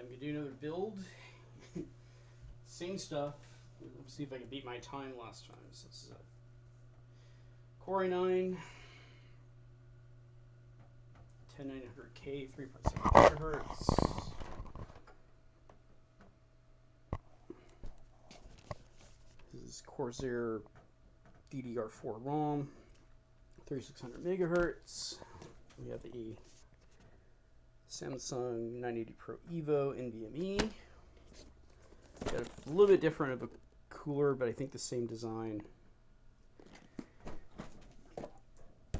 I'm gonna do another build. Same stuff. Let's see if I can beat my time last time. So this is a Core i9 10900K 3.6 gigahertz. This is Corsair DDR4 ROM, 3600 megahertz. We have a Samsung 980 Pro Evo NVMe. Got a little bit different of a cooler, but I think the same design.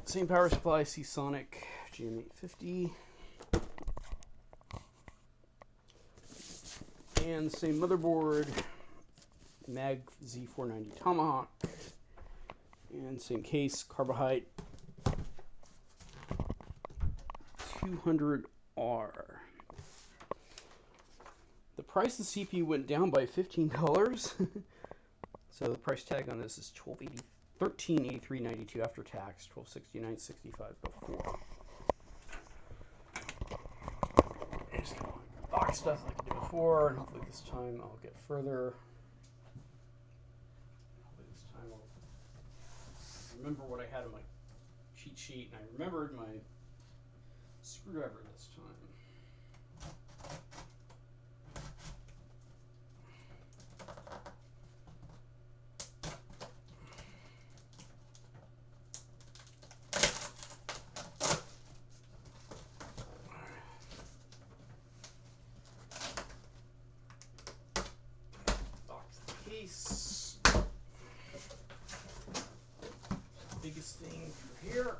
Same power supply, Seasonic GM850. And the same motherboard, Mag Z490 Tomahawk. And same case, Carbohyte 200R. The price of the CPU went down by $15. So the price tag on this is $1383.92 after tax, $1269.65 before. I'm just gonna box stuff like I did before, and hopefully this time I'll get further. Hopefully this time I'll remember what I had in my cheat sheet, and I remembered my screwdriver this time. Case. Biggest thing through here.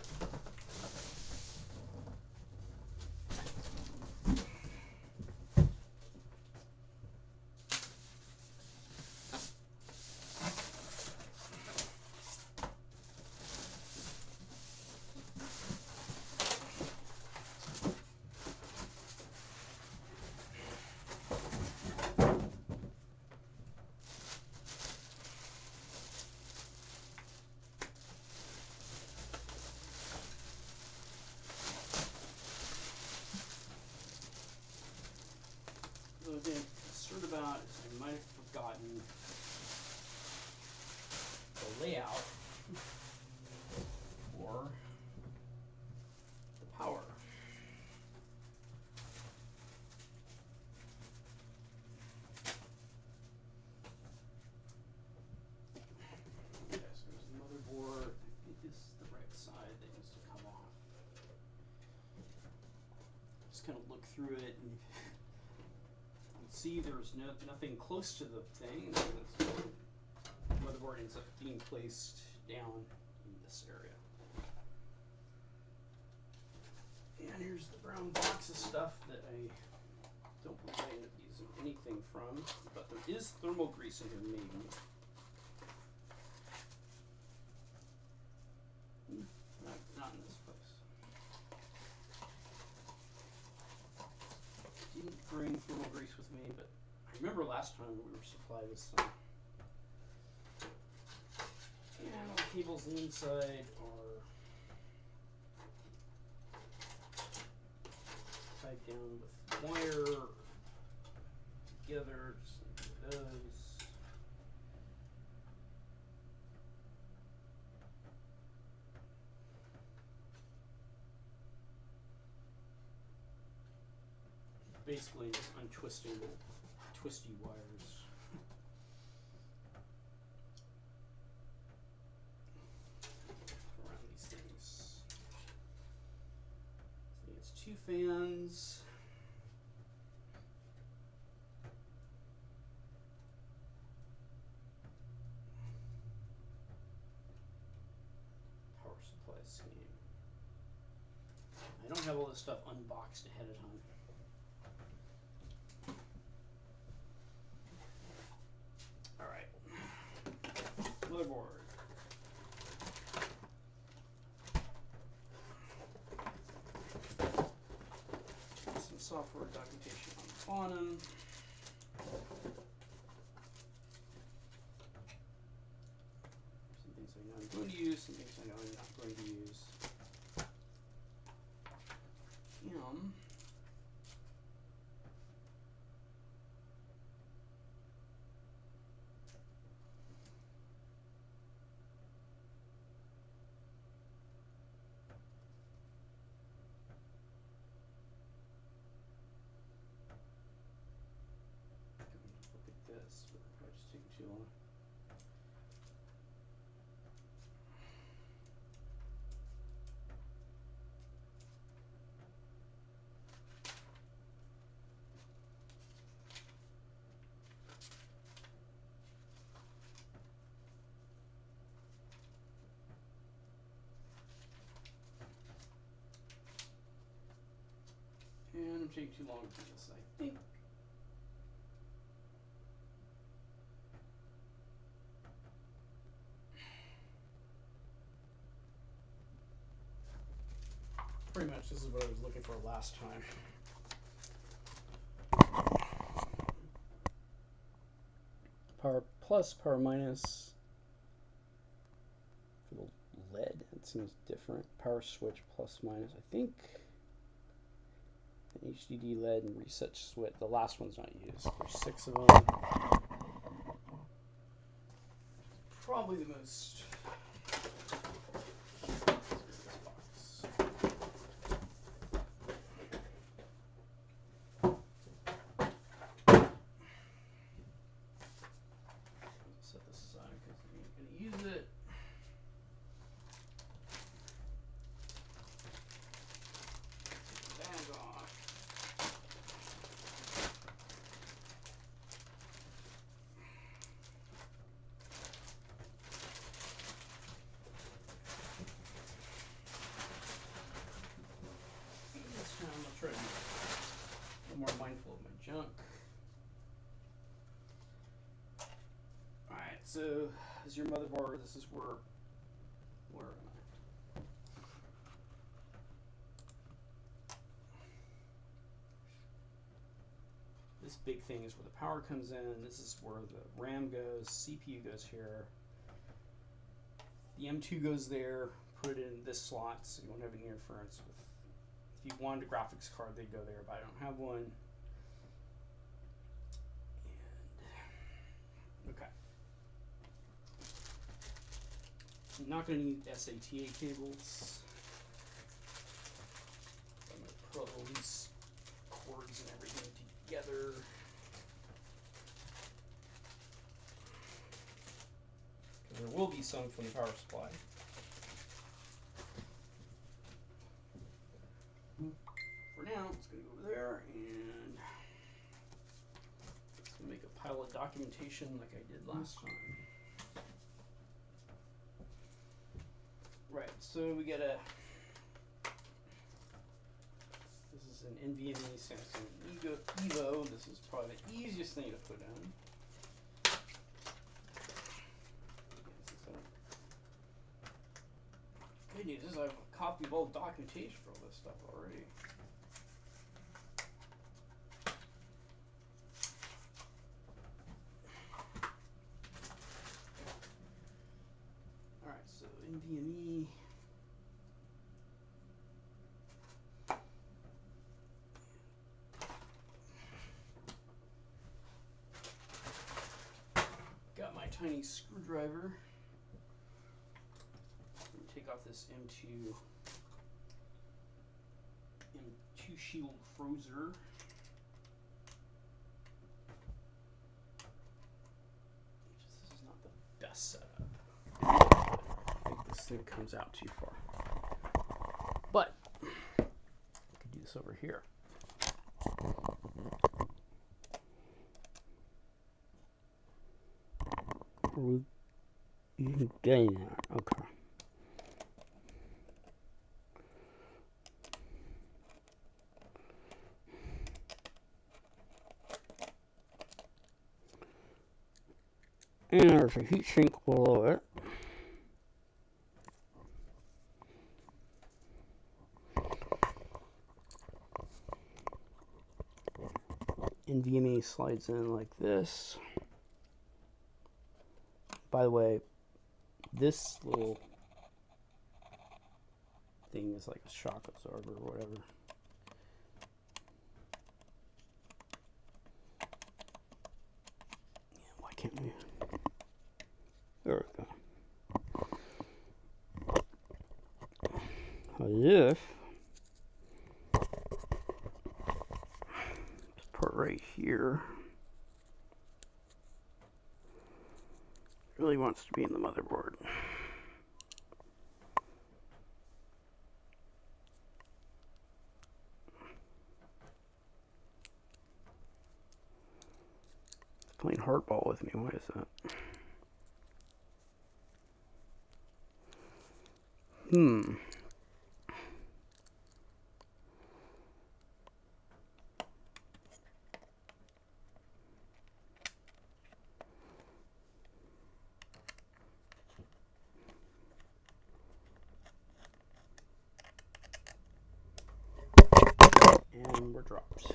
The thing I'm concerned about is I might have forgotten the layout for the power. Okay, so there's the motherboard. I think this is the right side that needs to come off. Just kind of look through it and see there's nothing close to the thing. The motherboard ends up being placed down in this area. And here's the brown box of stuff that I don't believe I end up using anything from, but there is thermal grease in here maybe. Not in this place. Didn't bring thermal grease with me, but I remember last time we were supplied with some. And all the cables inside are tied down with wire together, just like those. Basically just untwisting twisty wires. Around these things. So it's two fans. Power supply scheme. I don't have all this stuff unboxed ahead of time. Motherboard. Some software documentation on the bottom. Some things I know I'm going to use, some things I know I'm not going to use. too long. And I'm taking too long for this, I think. Pretty much this is what I was looking for last time. Power plus, power minus. For the LED, it seems different. Power switch plus minus. I think an HDD LED and reset switch. The last one's not used. There's 6 of them. Probably the most. Set this aside because I'm going to use it. Bag off. This time I'll try to be a little more mindful of my junk. Alright, so this is your motherboard. This is where am I? This big thing is where the power comes in. This is where the RAM goes. CPU goes here. The M2 goes there. Put it in this slot so you won't have any interference with. If you wanted a graphics card, they'd go there, but I don't have one. And okay. I'm not going to need SATA cables. I'm going to put all these cords and everything together. Because there will be some from the power supply. For now, it's going to go over there, and it's going to make a pile of documentation like I did last time. Right, so we get a, this is an NVMe Samsung Evo. This is probably the easiest thing to put in. Good news is I have a copy of all the documentation for all this stuff already. Alright, so NVMe. Got my tiny screwdriver. Take off this M2 shield frozer. This is not the best setup. I think this thing comes out too far. But I could do this over here. You can get in there. Okay. And there's a heat sink below it. NVMe slides in like this. By the way, this little thing is like a shock absorber or whatever. Yeah, why can't we? There we go. This put right here. really wants to be in the motherboard. It's playing hardball with me. Why is that? And we're dropped.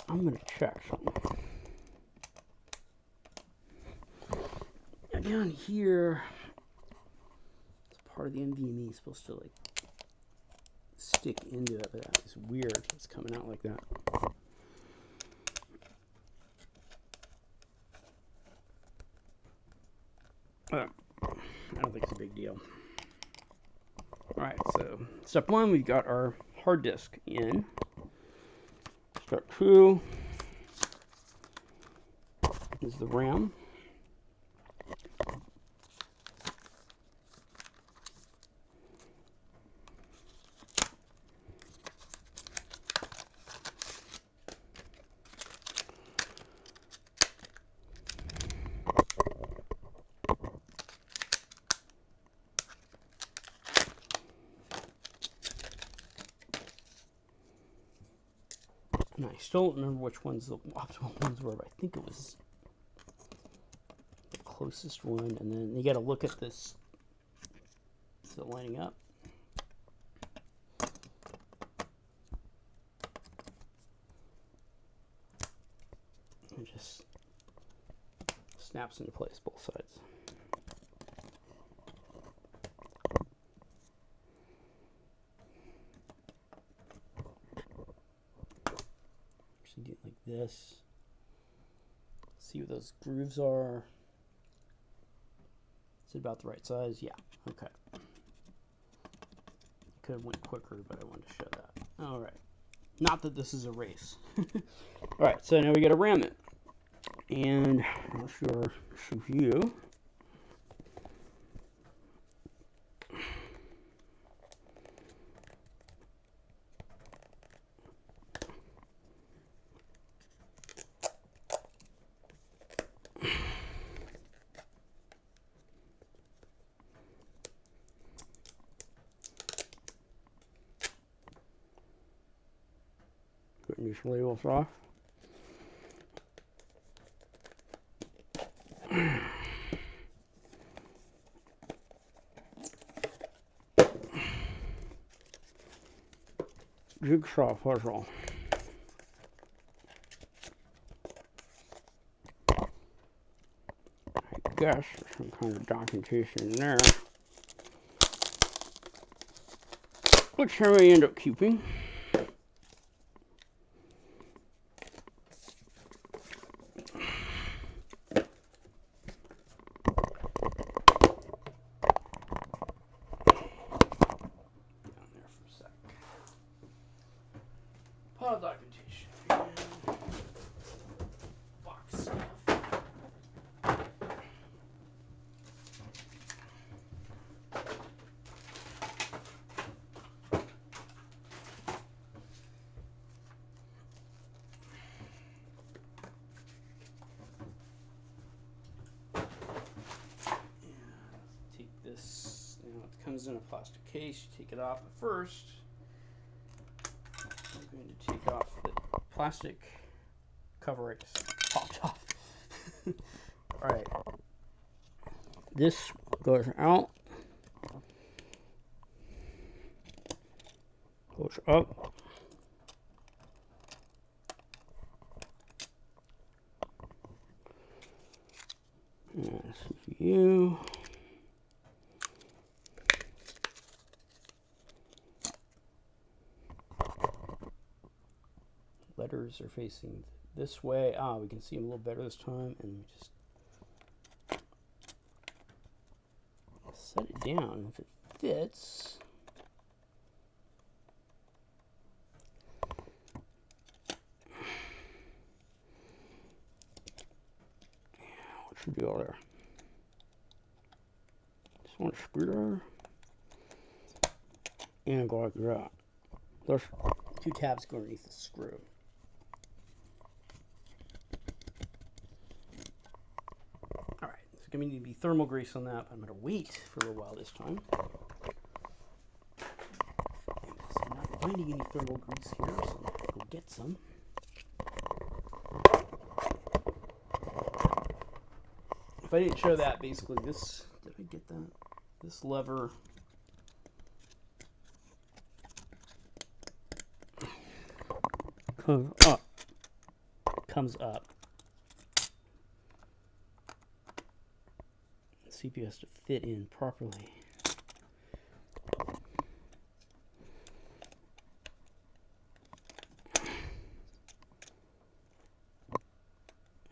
I'm going to check something. Now down here, it's part of the NVMe. It's supposed to like stick into it, but that is weird. It's coming out like that. I don't think it's a big deal. Alright, so step one, we've got our hard disk in. Step two is the RAM. And I still don't remember which ones the optimal ones were, but I think it was the closest one. And then you got to look at this. Is it lining up? It just snaps into place both sides. Do it like this. See what those grooves are. Is it about the right size? Yeah. Okay. Could have went quicker, but I wanted to show that. All right. Not that this is a race. All right. So now we got to ram it, and I'll show you. Putting these labels off. Jigsaw puzzle. I guess there's some kind of documentation in there, which I may end up keeping. File documentation. Box stuff. Take this, it comes in a plastic case, you take it off, but first I'm going to take off the plastic cover. It just popped off. Alright. This goes out. Goes up. And CPU. wires are facing this way. Ah, we can see them a little better this time, and we just set it down. If it fits, what should be all there? Just want a screwdriver and go like that. There's 2 tabs go underneath the screw. Alright, there's going to need to be thermal grease on that, but I'm going to wait for a little while this time. Because I'm not finding any thermal grease here, so I'm going to go get some. If I didn't show that, basically this, did I get that? This lever comes up. The CPU has to fit in properly.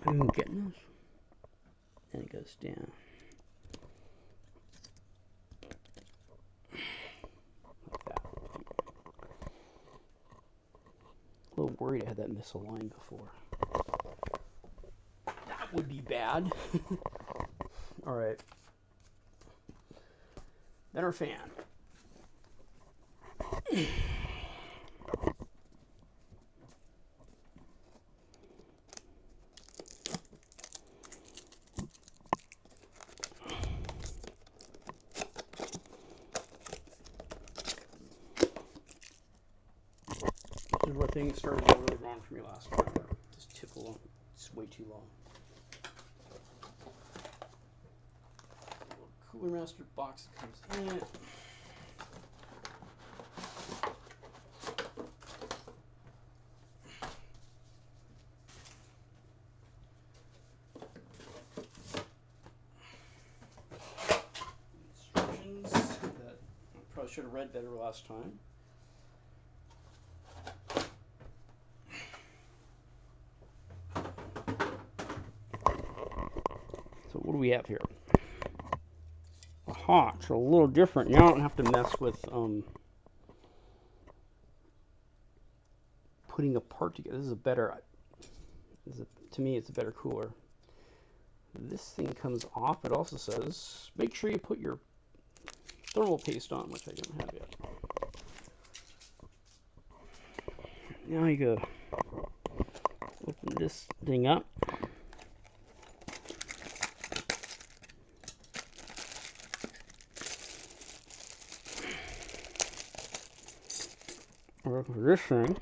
I'm getting this. And it goes down. Like that. A little worried I had that misaligned before. That would be bad. Alright. Then our fan. This is where things started to go really wrong for me last time. This tip alone, it's way too long. Little Cooler Master box that comes in it. Instructions that I probably should have read better last time. So what do we have here? Aha, it's a little different. Now I don't have to mess with putting a part together. This is a better, to me it's a better cooler. This thing comes off. It also says, make sure you put your thermal paste on, which I don't have yet. Now you go open this thing up. We're looking for this thing.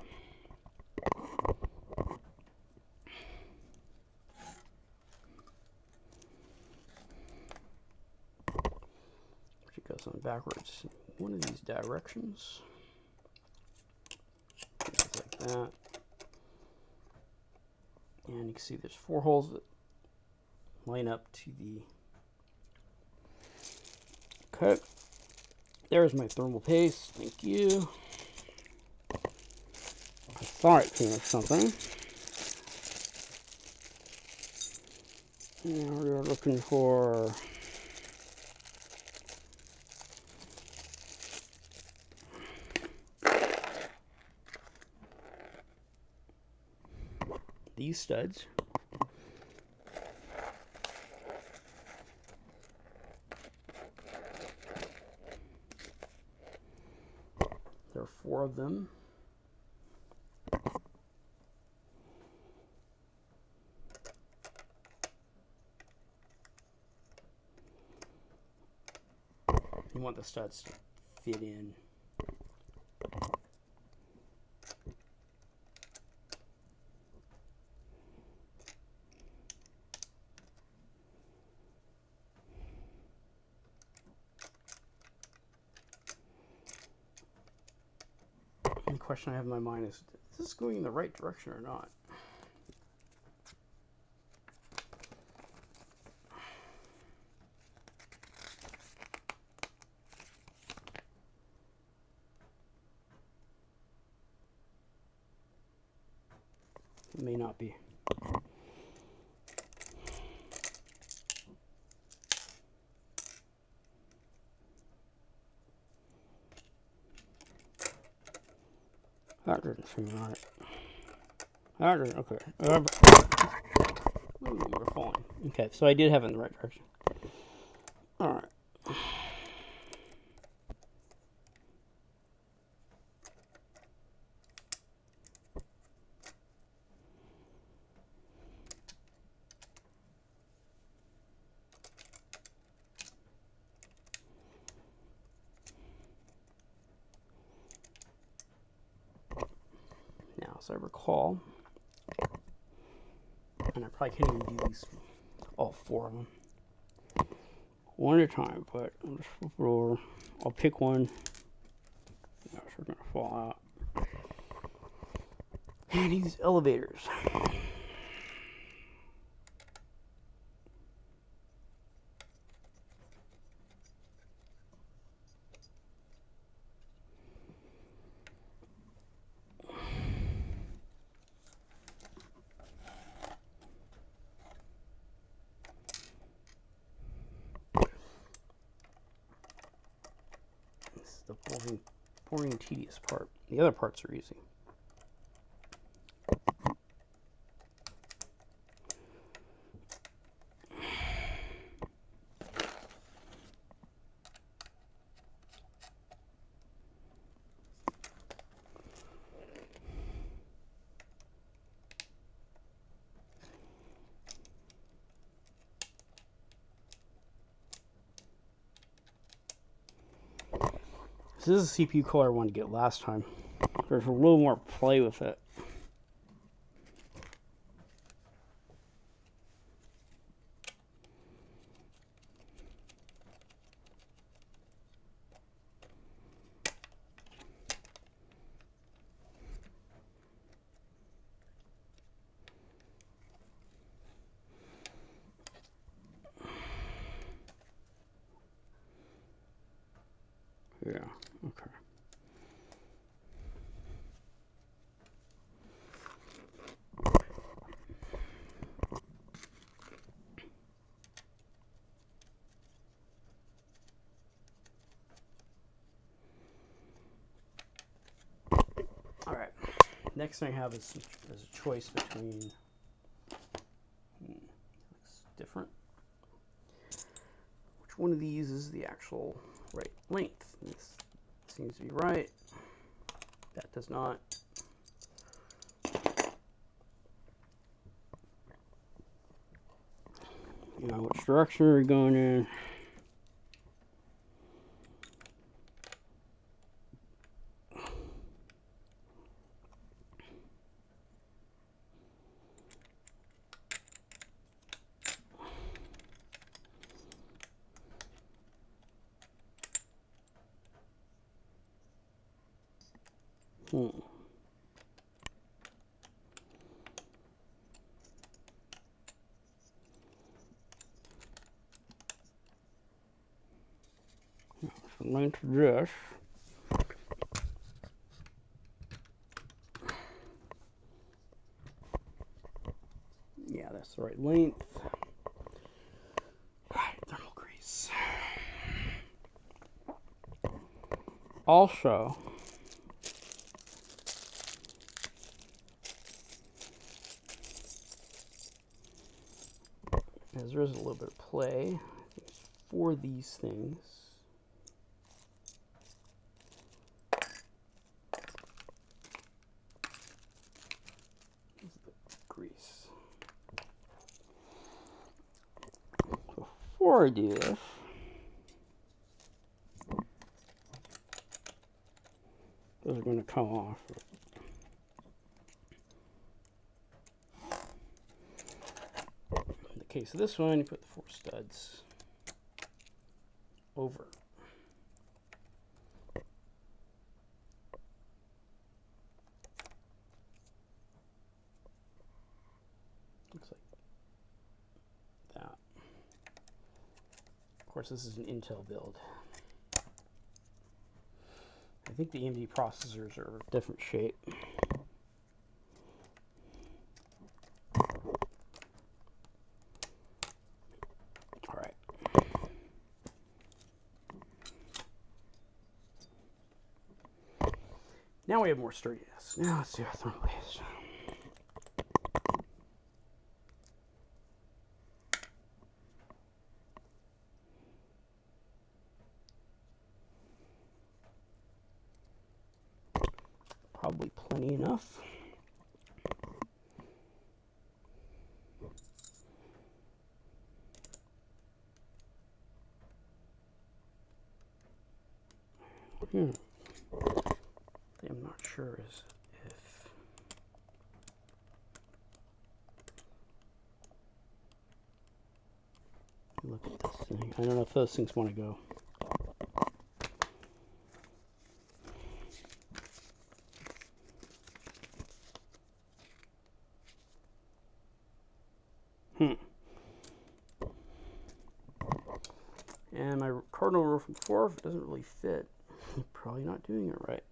Which goes on backwards. One of these directions. Just like that. And you can see there's 4 holes that line up to the. Okay. There's my thermal paste. Thank you. I thought it came with something. Now we're looking for these studs. There are 4 of them. You want the studs to fit in. The question I have in my mind is this going in the right direction or not? It may not be. That didn't seem right. That didn't, okay. Ooh, we're falling. Okay, so I did have it in the right direction. Alright. Now, as I recall, and I probably can't even do these, all 4 of them, one at a time, but I'll just flip it over. I'll pick one. Gosh, we're going to fall out. And these elevators. This is the boring, tedious part. The other parts are easy. This is a CPU color I wanted to get last time. There's a little more play with it. Yeah, okay. Alright, next thing I have is a choice between, looks different. Which one of these is the actual right length? This seems to be right. That does not. You know, which direction are we going in? The length of this. Yeah, that's the right length. Alright, thermal grease. Also, as there is a little bit of play for these things. Grease. Before I do this, those are going to come off. In the case of this one, you put the 4 studs over. Looks like that. Of course, this is an Intel build. I think the AMD processors are a different shape. Now we have more sturdiness. Now let's do our thermal paste. Probably plenty enough. I'm not sure is if look at this thing. I don't know if those things want to go. And my cardinal rule from before, if it doesn't really fit, I'm probably not doing it right.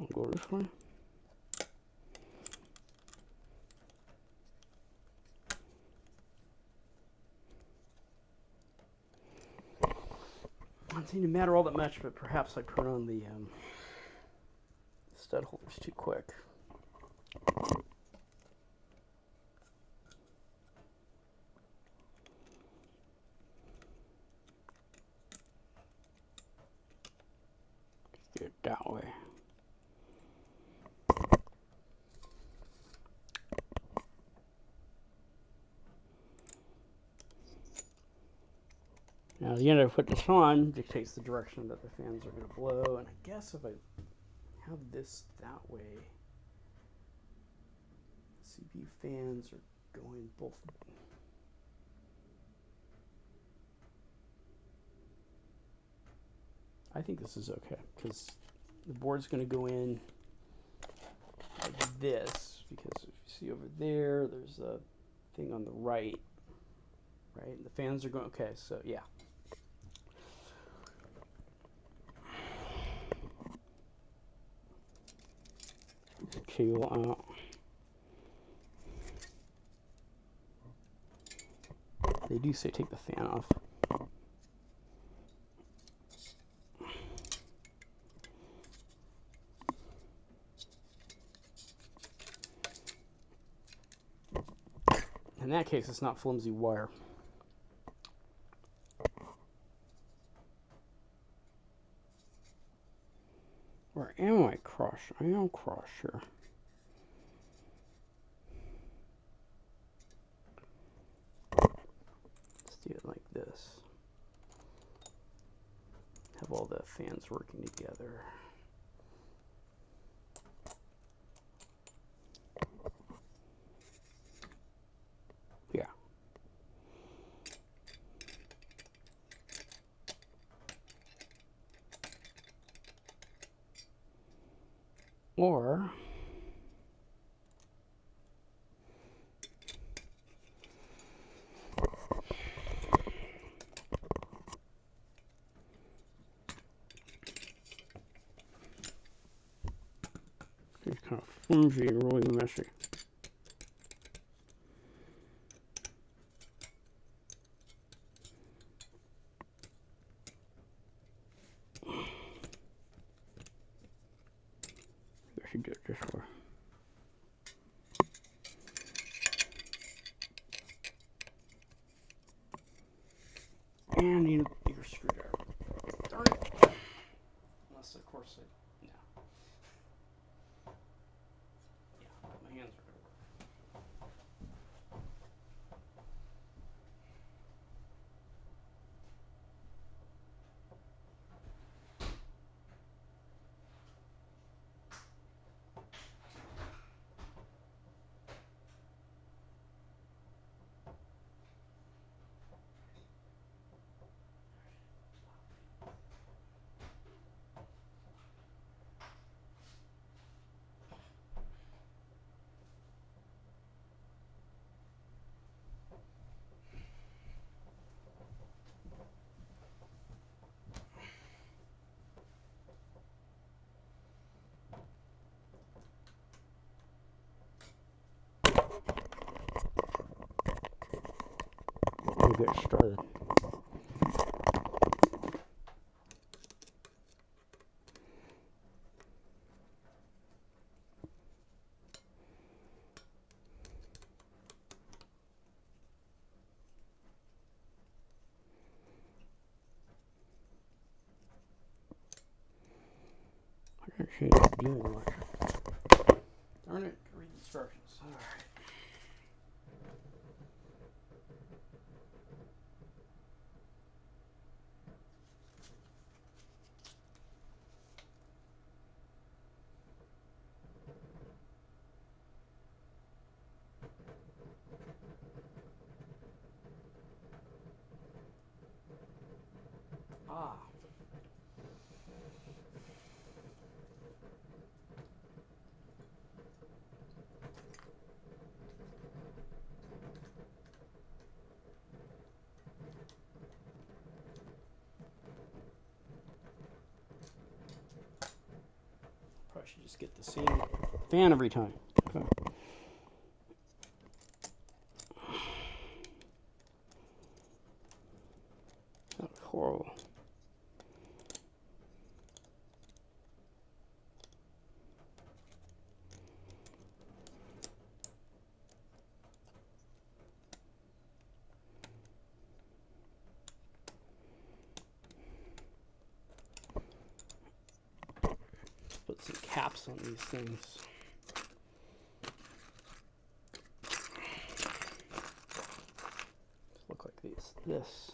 I'll go this way. Doesn't seem to matter all that much, but perhaps I put on the stud holders too quick. Do it that way. Now, the end I put this on dictates the direction that the fans are going to blow, and I guess if I have this that way, CPU fans are going both. I think this is okay, because the board's going to go in like this, because if you see over there, there's a thing on the right, right? The fans are going, okay, so yeah. Cable out. They do say take the fan off. In that case, it's not flimsy wire. Where am I, Crush? I am Crush here. Let's do it like this. Have all the fans working together. Yeah. Or it's kind of flimsy and really messy. I should do it this way. And I need a bigger screwdriver. Darn it. Unless, of course, no. Yeah, my hands are going to work. get it started. I don't see it doing much. Darn it, read the instructions. Alright. Ah. Probably should just get the same fan every time. Okay. That was horrible. Put some caps on these things. Look like this.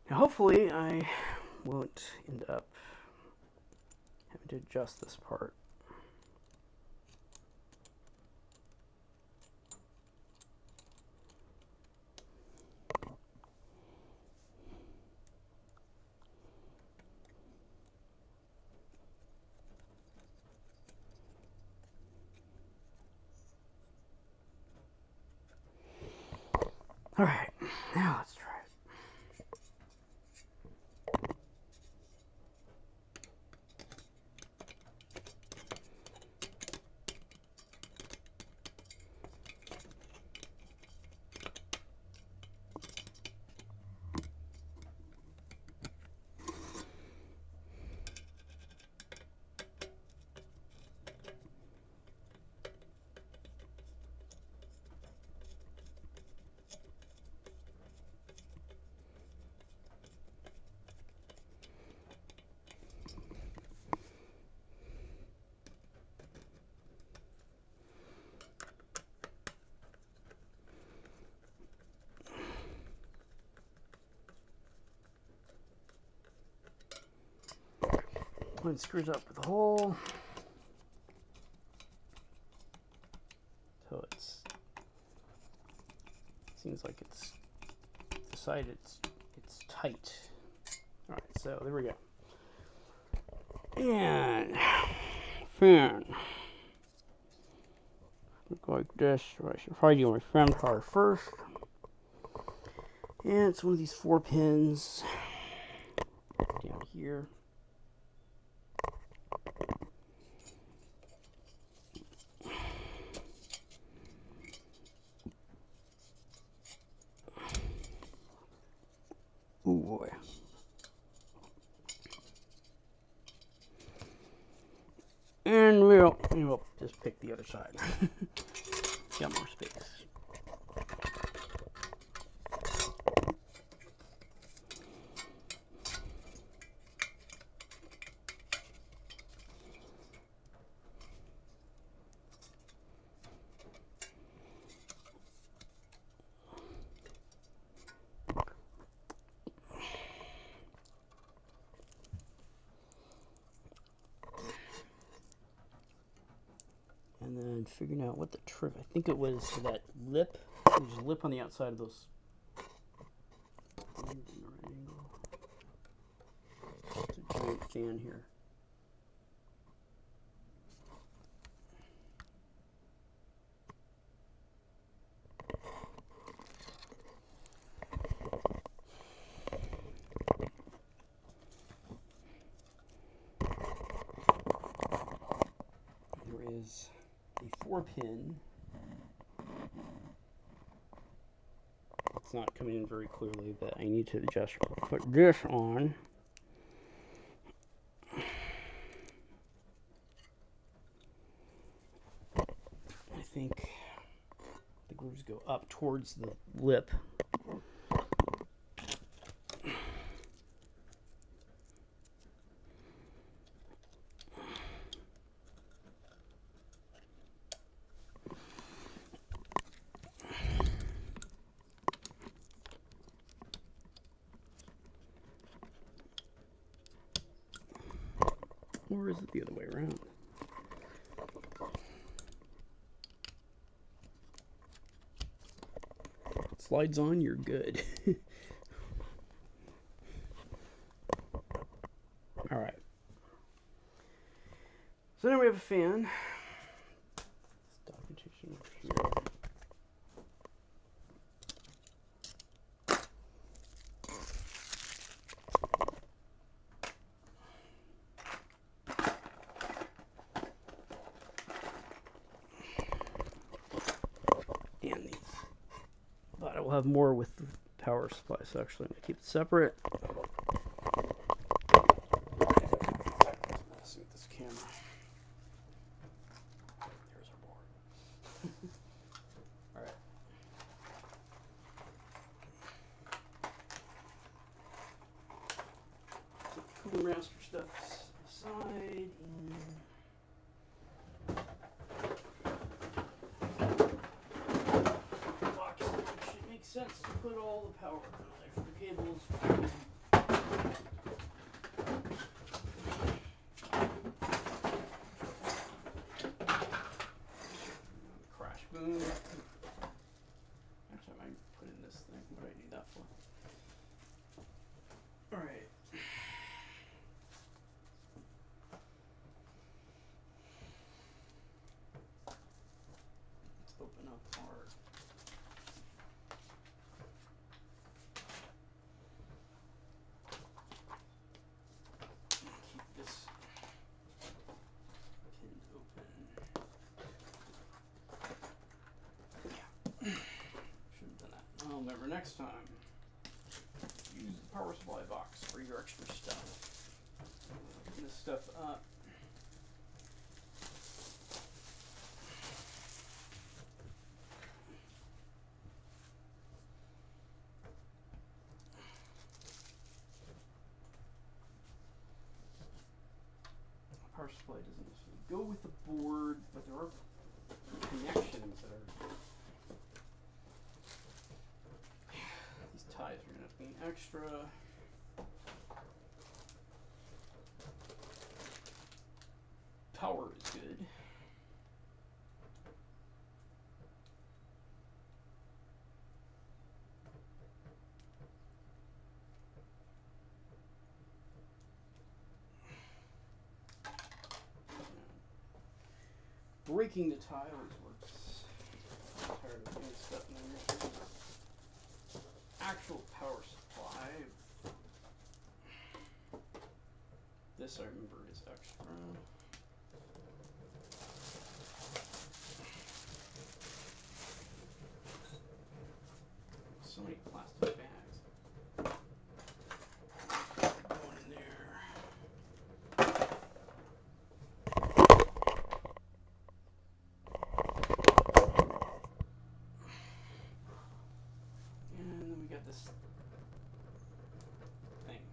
Now hopefully I won't end up having to adjust this part. All right, now let's try it. One screws up with the hole, so seems like it's decided it's tight. All right, so there we go. And fan look like this. I should probably do my fan power first. And it's one of these 4 pins down here. Oh boy. And we'll just pick the other side. Got more space. And then figuring out what the trim, I think it was for that lip. There's a lip on the outside of those. fan here. There is a 4-pin. It's not coming in very clearly, but I need to just put this on. I think the grooves go up towards the lip. Or is it the other way around? Slides on, you're good. Alright. So now we have a fan. Documentation over here. But I will have more with the power supply, so actually I'm going to keep it separate. Messing with this camera. There's our board. Alright. So cooling master stuff aside. Sense to put all the power and electrical cables. Crash boom. Actually, I might put in this thing. What do I need that for? All right. Let's open up our. Remember, next time, use the power supply box for your extra stuff. Open this stuff up. The power supply doesn't necessarily go with the board, but there are connections that are. Ties are going to be extra. Power is good. Breaking the tie always works. I'm tired of doing stuff in there. Actual power supply. This I remember is extra. So many plastic bags going in there. And then we got this thing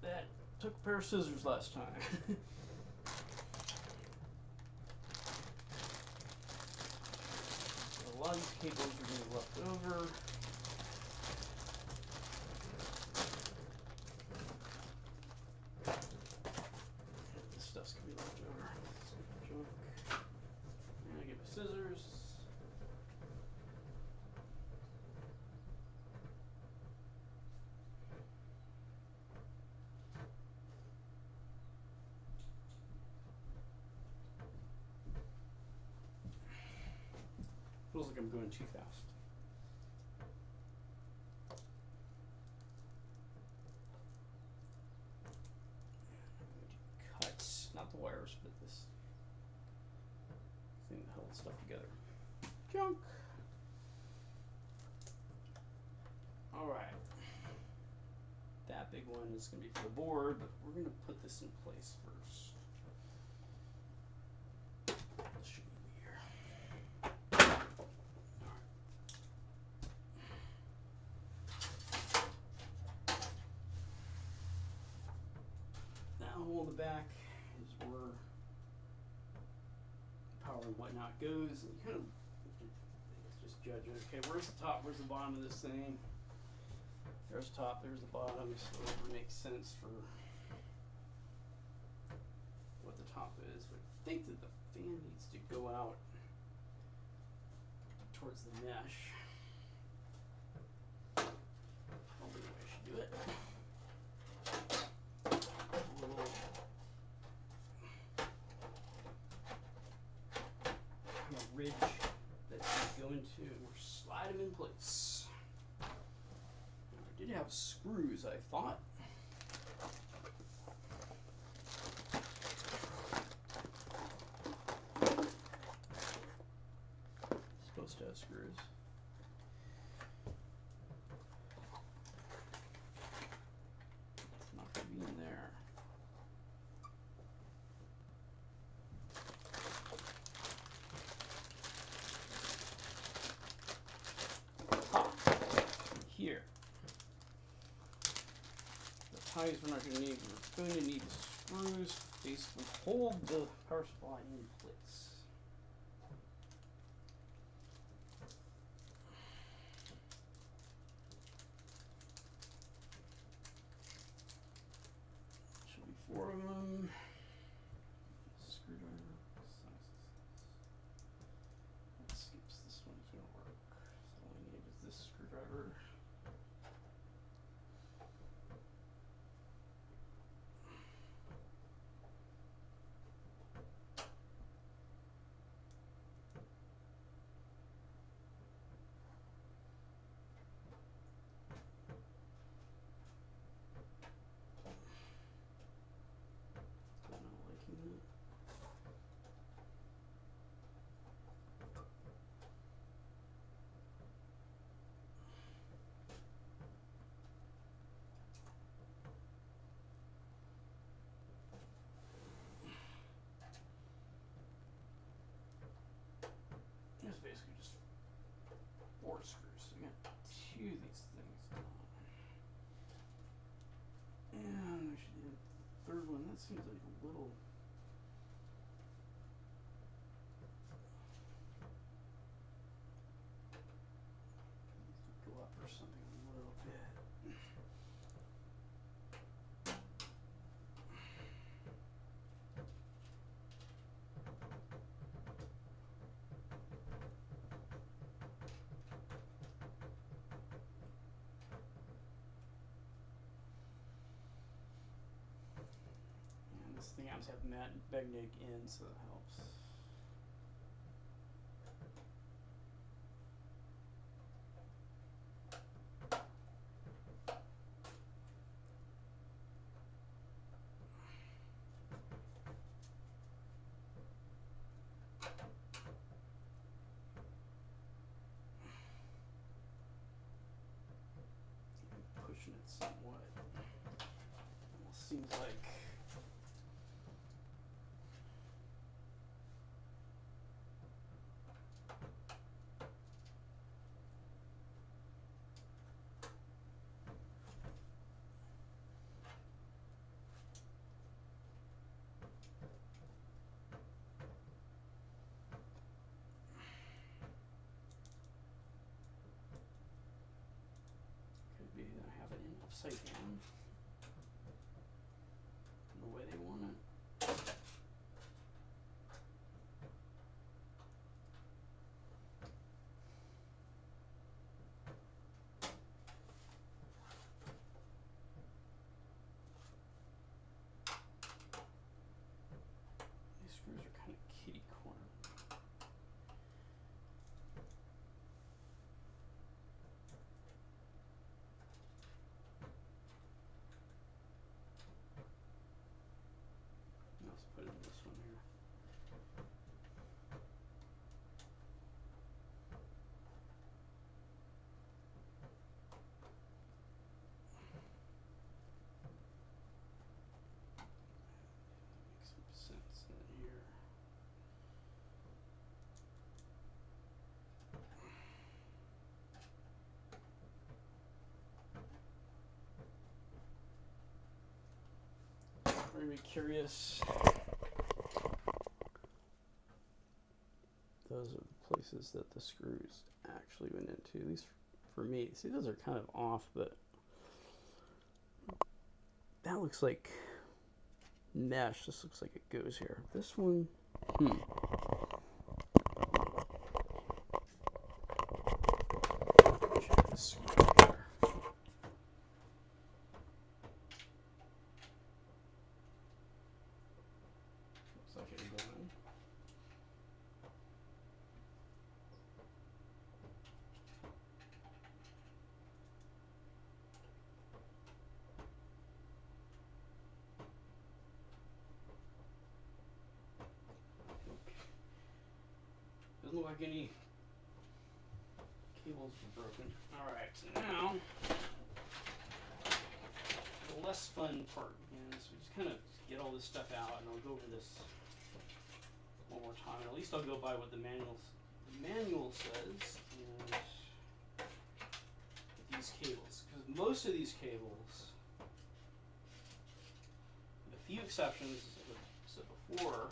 that took a pair of scissors last time. So a lot of these cables are going to be left over. This stuff's going to be left over. Junk. And I get my scissors. like I'm going too fast. Cut, not the wires, but this thing that holds stuff together. Junk. All right. That big one is going to be for the board, but we're going to put this in place first. This should be here. All right. Now on the back is where power and whatnot goes, and you kind of just judge it. Okay, where's the top? Where's the bottom of this thing? There's the top, there's the bottom, so whatever makes sense for what the top is. But I think that the fan needs to go out towards the mesh. Probably the way I should do it. A little kind of ridge that you go into, and we'll slide them in place. I did have screws, I thought. Supposed to have screws. It's not going to be in there. Here. The ties we're not going to need. We're going to need screws to basically hold the power supply in place. Should be 4 of them. Screwdriver. That skips this one. It's going to work. So all I need is this screwdriver. It's basically just 4 screws. So you got 2 of these things on. And we should do the third one. That seems like a little. Go up or something a little bit. This thing happens to have magnetic ends, so that helps. I'm pushing it somewhat. Almost seems like. Could be that I have it in upside down. The way they want it. These screws are kind of kitty corner. put it in this one here. Makes some sense in here. Very curious. Those are the places that the screws actually went into, at least for me. See, those are kind of off, but that looks like mesh. This looks like it goes here. This one, check the screw here. Looks like it's going. Doesn't look like any cables were broken. Alright, so now the less fun part begins. We just kind of get all this stuff out, and I'll go over this one more time. At least I'll go by what the manual says, and with these cables, because most of these cables, with a few exceptions, as I said before.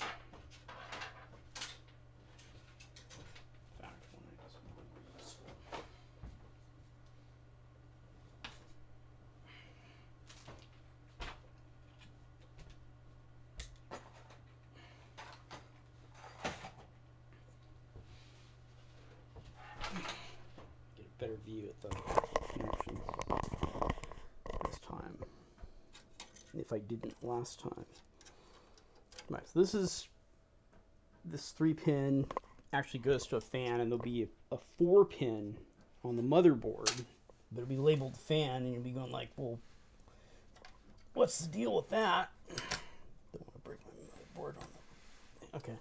Better view at the connections this time, if I didn't last time. Right, so this 3-pin actually goes to a fan, and there'll be a 4-pin on the motherboard, but it'll be labeled fan, and you'll be going like, well, what's the deal with that? Don't want to break my motherboard on that. Okay.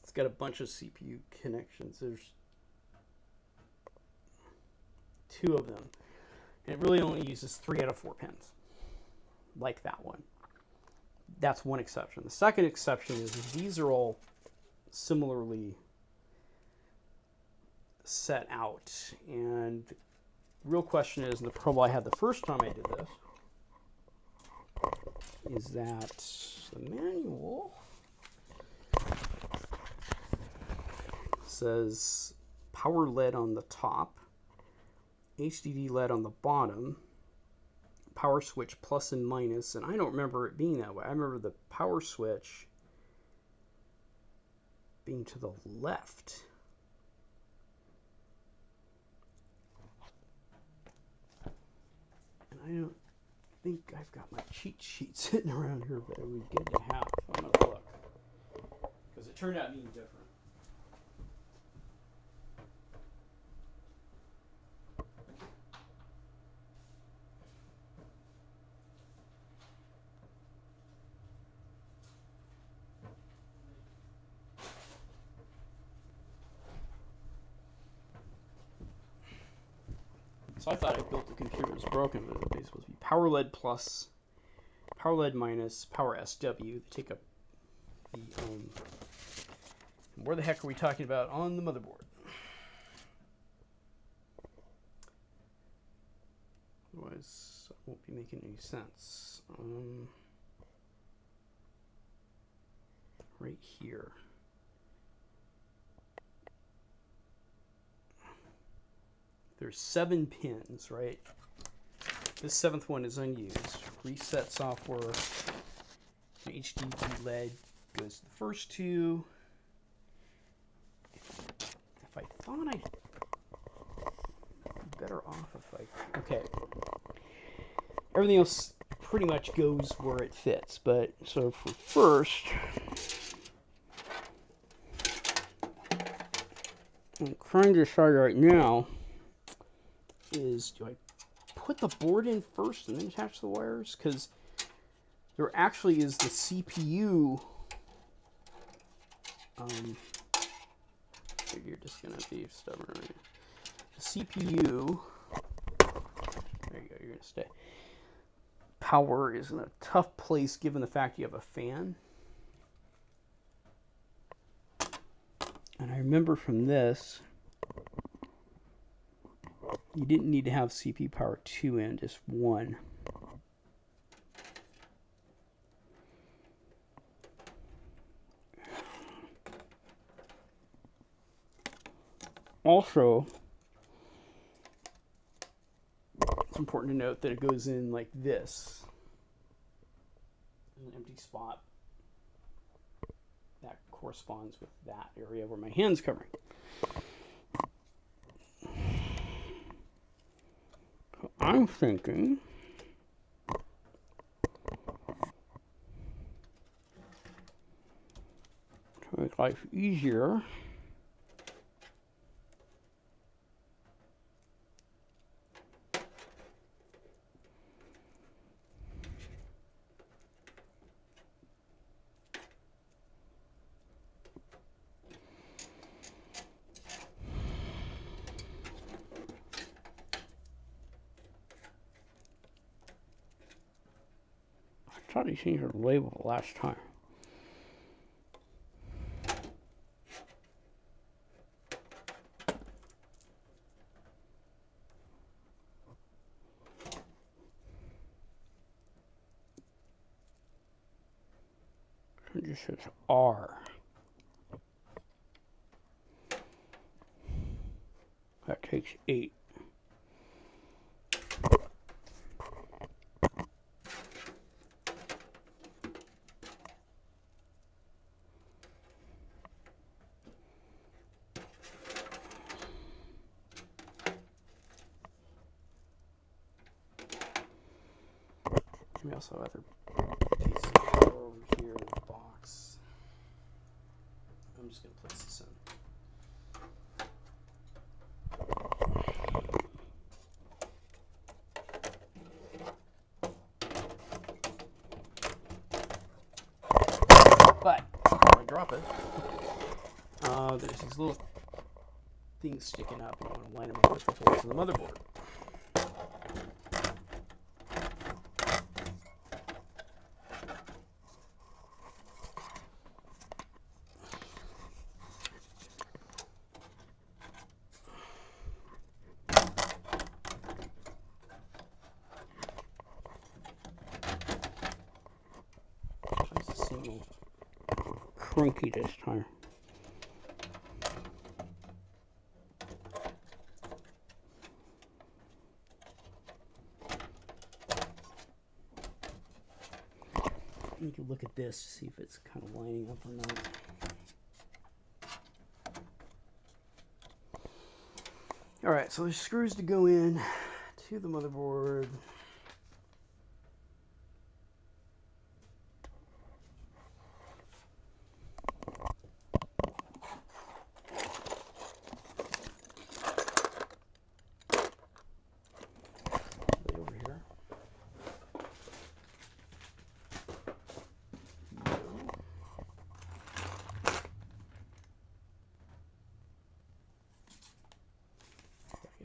It's got a bunch of CPU connections. There's 2 of them, and it really only uses 3 out of 4 pins, like that one. That's one exception. The second exception is these are all similarly set out, and the real question is, and the trouble I had the first time I did this, is that the manual says power LED on the top, HDD LED on the bottom, power switch plus and minus, and I don't remember it being that way. I remember the power switch being to the left. And I don't think I've got my cheat sheet sitting around here, but it would be good to have. I'm going to look, because it turned out being different. So I thought I built the computer as broken, but it's supposed to be power LED plus, power LED minus, power SW. They take up the, where the heck are we talking about on the motherboard? Otherwise, it won't be making any sense. Right here. There's 7 pins, right? This 7th one is unused. Reset software. HDD LED goes to the first 2. If I thought I'd be better off if I... Okay. Everything else pretty much goes where it fits, but so for first... I'm trying to decide right now is, do I put the board in first and then attach the wires? Because there actually is the CPU. You're just gonna be stubborn. Right? The CPU. There you go. You're gonna stay. Power is in a tough place given the fact you have a fan. And I remember from this, you didn't need to have CPU power 2 in, just 1. Also, it's important to note that it goes in like this. An empty spot that corresponds with that area where my hand's covering. So I'm thinking to make life easier, I thought you changed the label last time. It just says R. That takes 8. We also have other pieces of power over here in the box. I'm just going to place this in. But before I drop it, there's these little things sticking up, and I want to line them up with the holes in the motherboard. It's a little cranky this time. You can look at this to see if it's kind of lining up or not. All right, so there's screws to go in to the motherboard. Over here.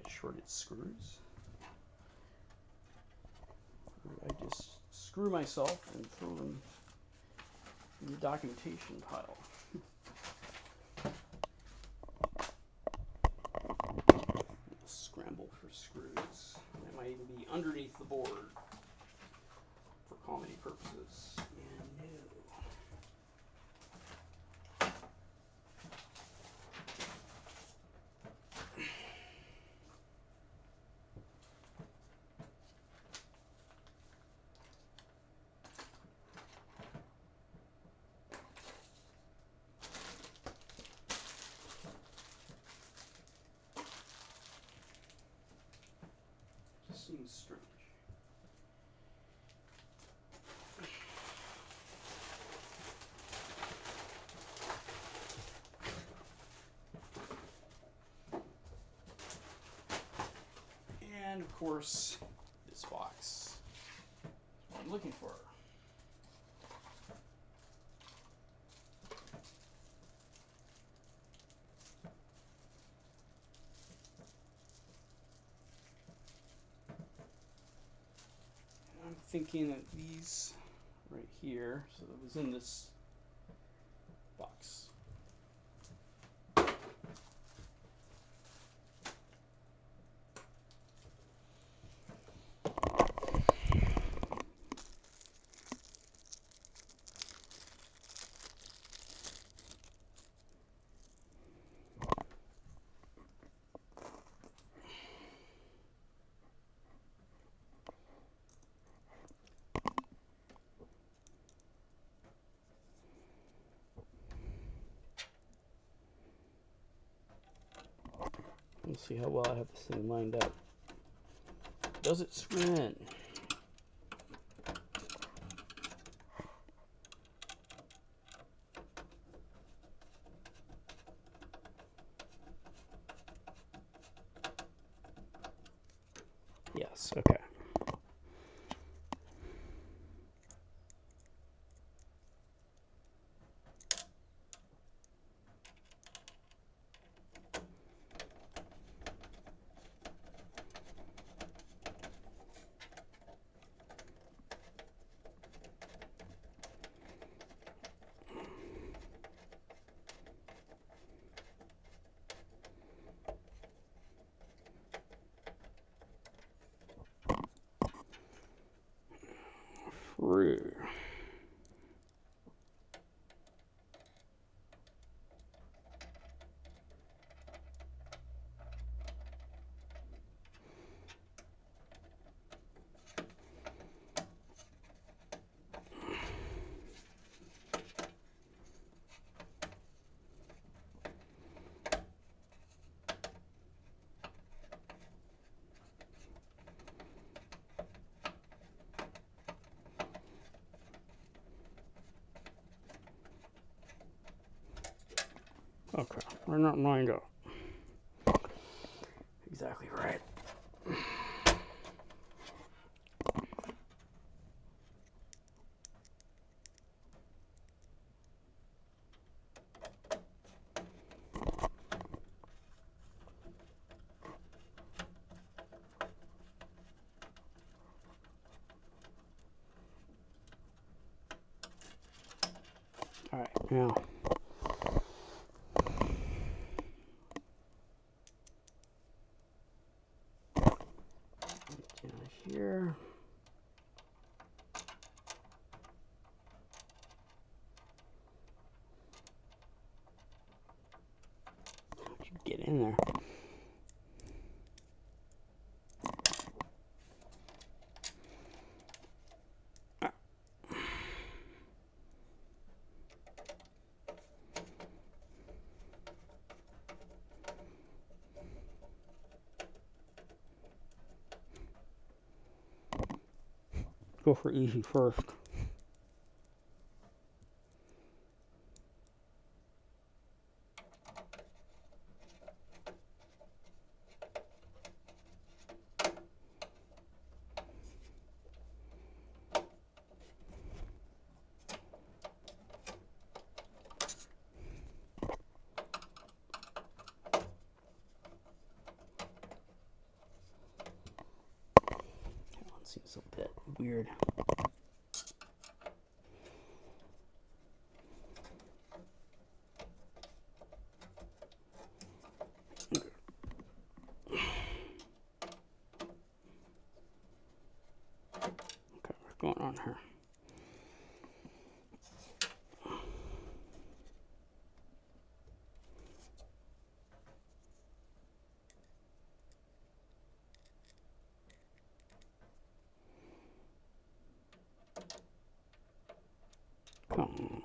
Shorted screws. I just screw myself and throw them in the documentation pile. Scramble for screws. They might even be underneath the board for comedy purposes. And no. Seems strange. And of course, this box is what I'm looking for. thinking that these right here, so it was in this box. Let's see how well I have this thing lined up. Does it screw in? Yes, okay. Through. Okay, we're not lined up. Exactly right. All right, now. Here. How'd you get in there? Go for easy first. That one seems a bit weird. Okay, what's going on here? Come on.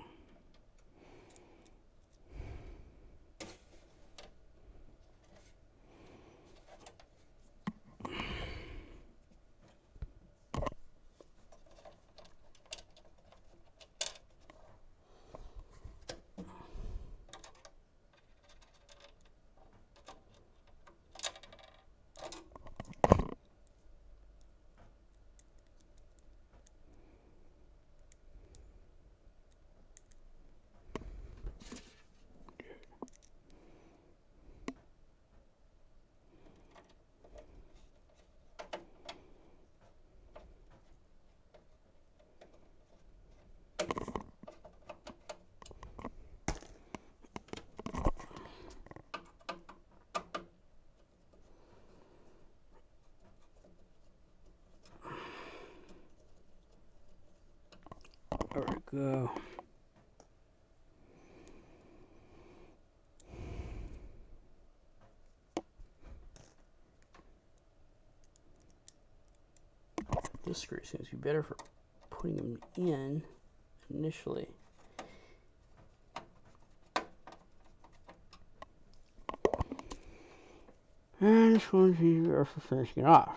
go. This screw seems to be better for putting them in initially. And this one's easier for finishing it off.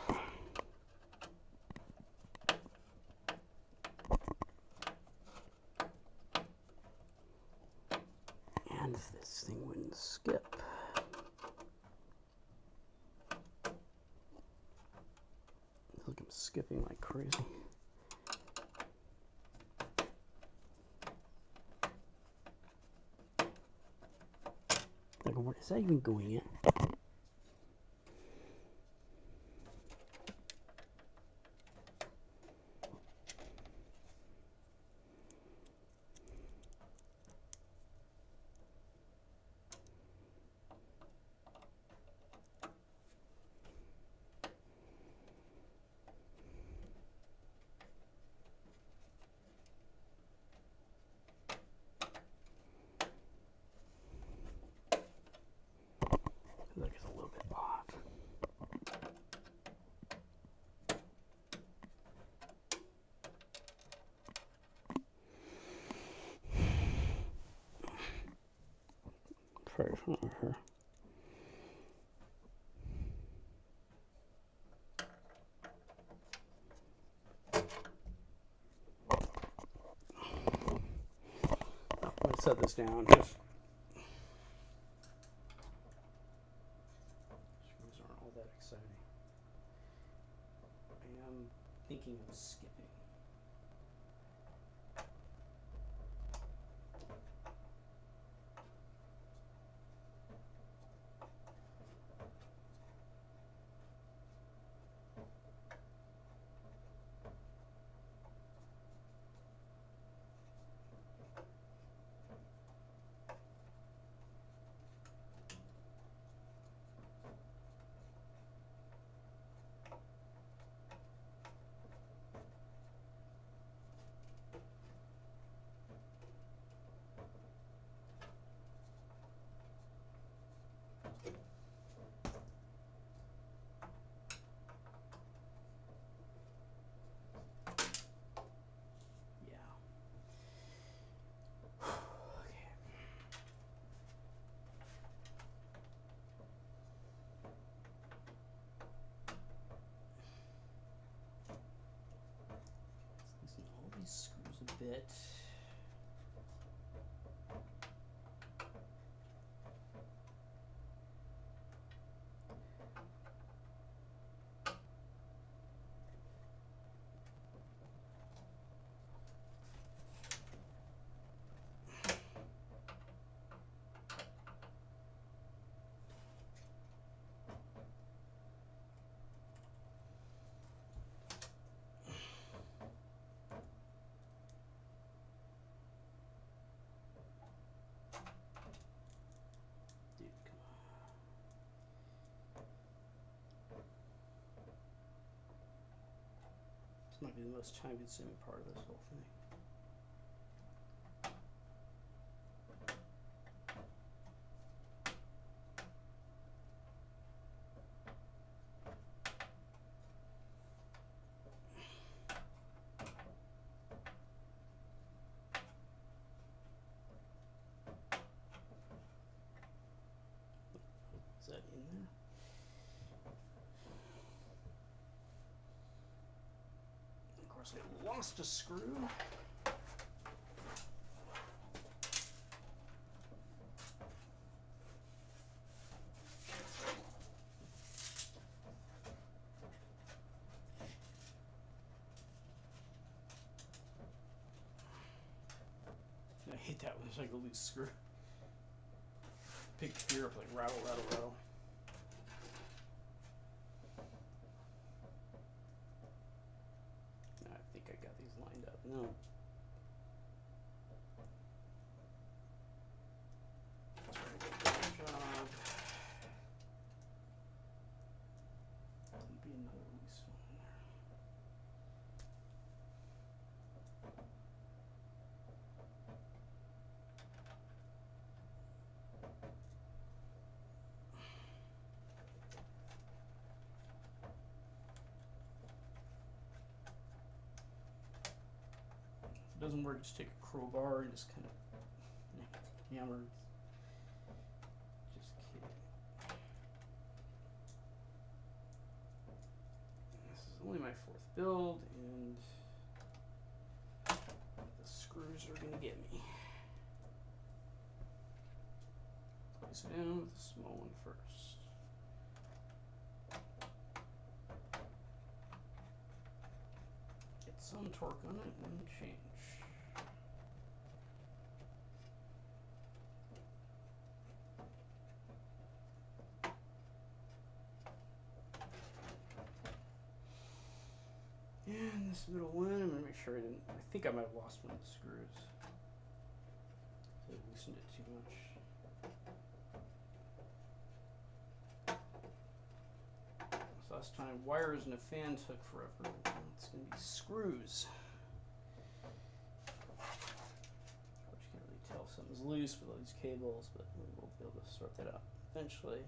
And this thing wouldn't skip. Look, I'm skipping like crazy. Like, what is that even going in? Like it's a little bit odd. Try this one over here. Let's set this down. Screws aren't all that exciting. I am thinking of skipping. Screws a bit. Might be the most time-consuming part of this whole thing. Is that in there? I lost a screw. I hate that when there's like a loose screw. Pick the gear up like rattle, rattle, rattle. I think I got these lined up. No. Good job. There'll be another loose one in there. doesn't work, just take a crowbar and just kind of hammer. Just kidding. This is only my 4th build, and the screws are gonna get me. Place it down with the small one first. Get some torque on it and change. And this middle one, I'm going to make sure I didn't, I think I might have lost one of the screws. I loosened it too much. So last time, wires and a fan took forever. It's going to be screws. Of course, you can't really tell if something's loose with all these cables, but we'll be able to sort that out eventually.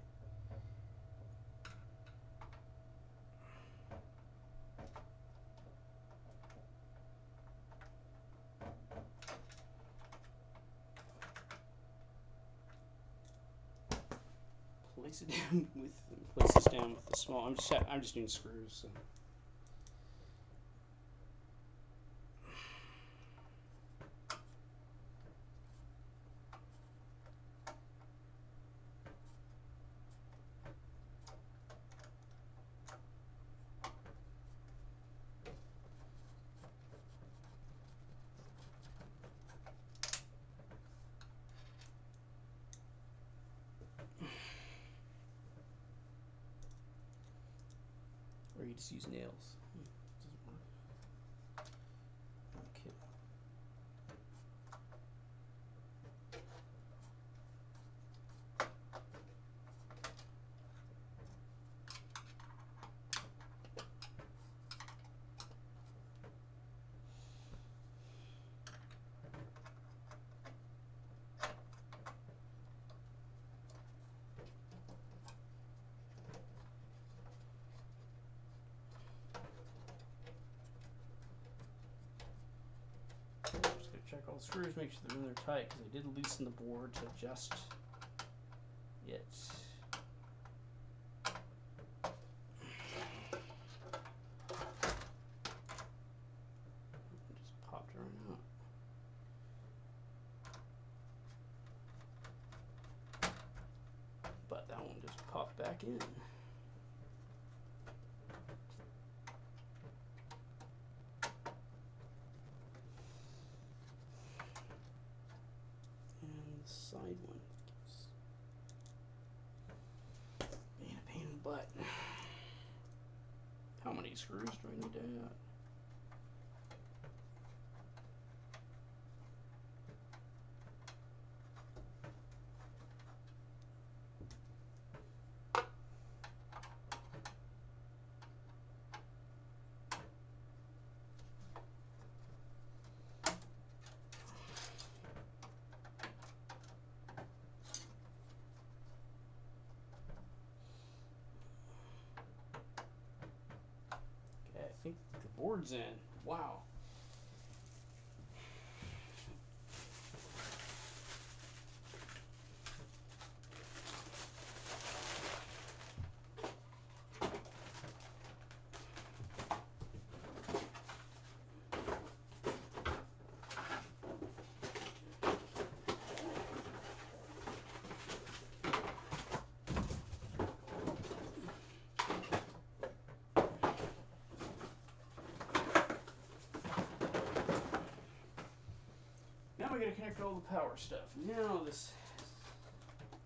Place it down with place this down with the small. I'm just doing screws. So. Or you just use nails. Doesn't work. Okay. Check all the screws, make sure they're in there tight, because I did loosen the board to adjust it. Just popped it right out. But that one just popped back in. Side one keeps being a pain in the butt. How many screws do I need to add? I think the board's in. Wow. Now we gotta connect all the power stuff. Now this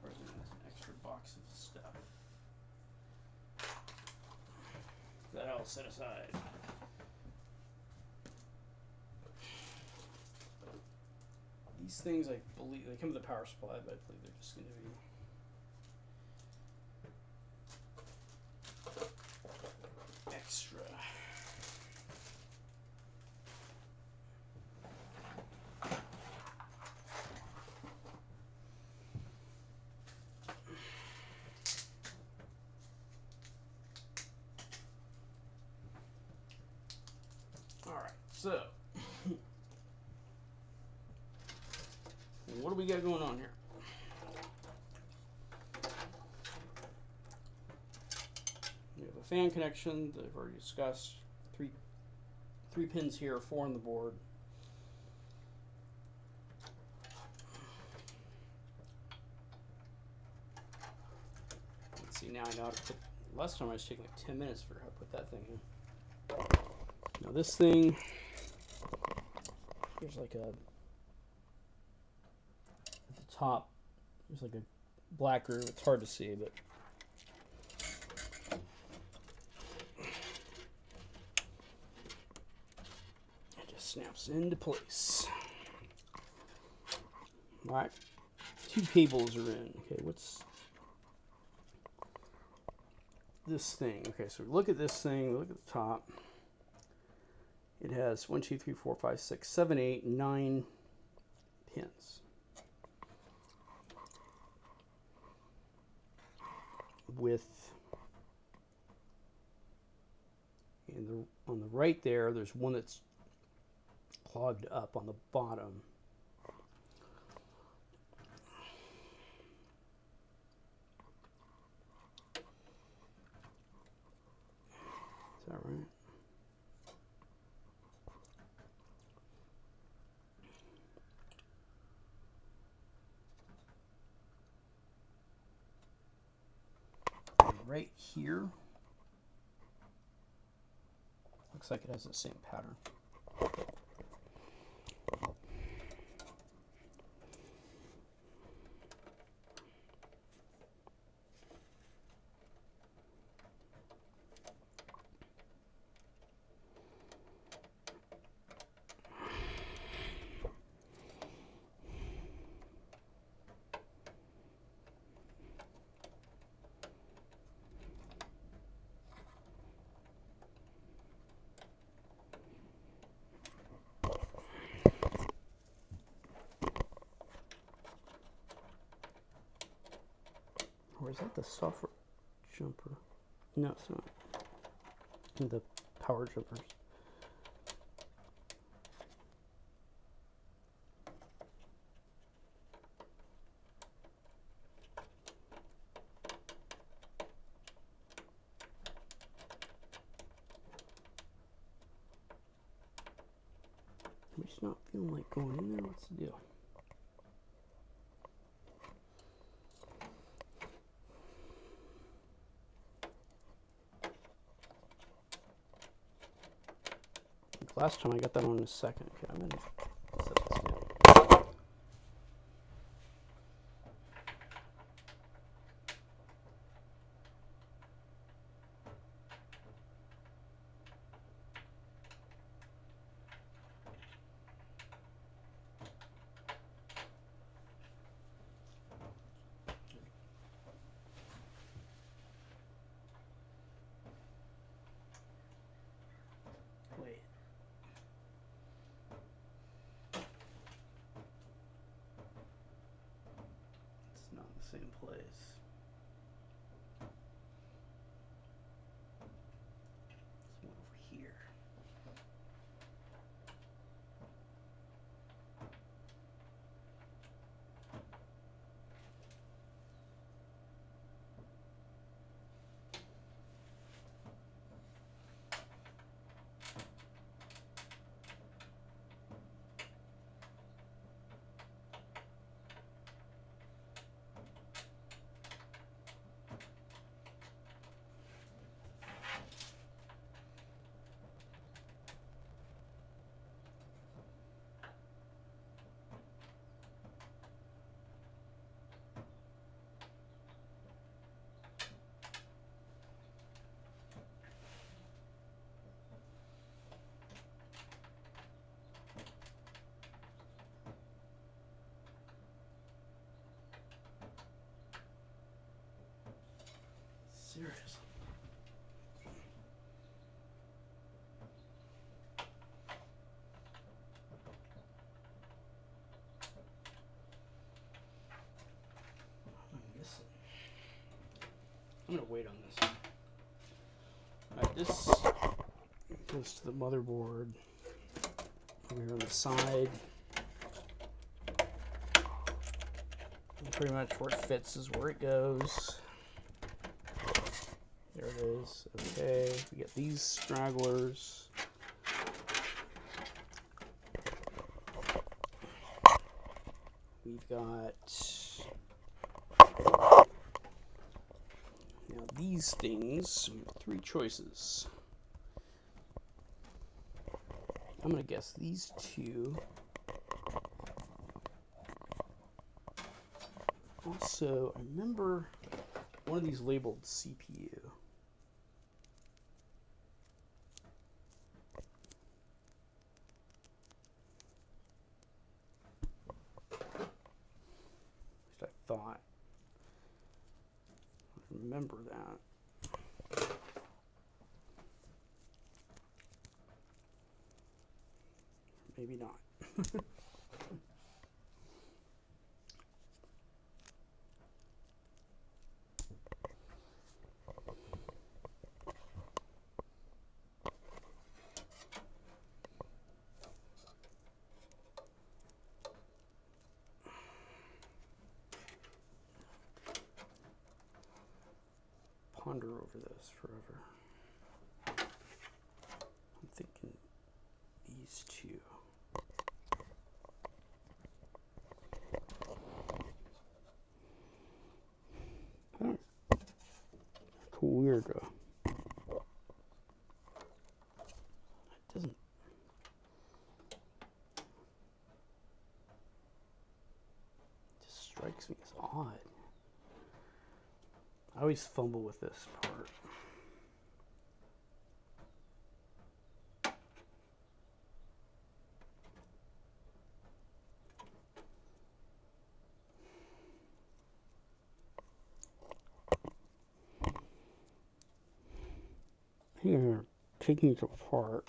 has an extra box of stuff that I'll set aside. These things, I believe, they come with a power supply, but I believe they're just gonna be extra. So, what do we got going on here? We have a fan connection that I've already discussed. Three pins here, 4 on the board. Let's see, now I know how to put, last time I was taking like 10 minutes for how to put that thing in. Now this thing, there's like a, at the top, there's like a black groove. It's hard to see, but it just snaps into place. All right, 2 cables are in. Okay, what's this thing? Okay, so look at this thing. Look at the top. It has 1, 2, 3, 4, 5, 6, 7, 8, 9 pins. With on the right there's one that's clogged up on the bottom. Is that right? Right here, looks like it has the same pattern. Or is that the software jumper? No, it's not. The power jumpers. I'm just not feeling like going in there. What's the deal? Last time I got that on in a second. Okay, I'm going to set this down. Wait. It's not in the same place. There's one over here. Serious. I'm going to wait on this. Alright, this goes to the motherboard. Over here on the side. pretty much where it fits is where it goes. There it is. Okay, we get these stragglers. We've got now these things. We have three choices. I'm gonna guess these two. Also, I remember one of these labeled CPU. At least I thought. I remember that. Maybe not. Ponder over this forever. I'm thinking these two. Weird. It doesn't. It just strikes me as odd. I always fumble with this part. Here, taking it apart.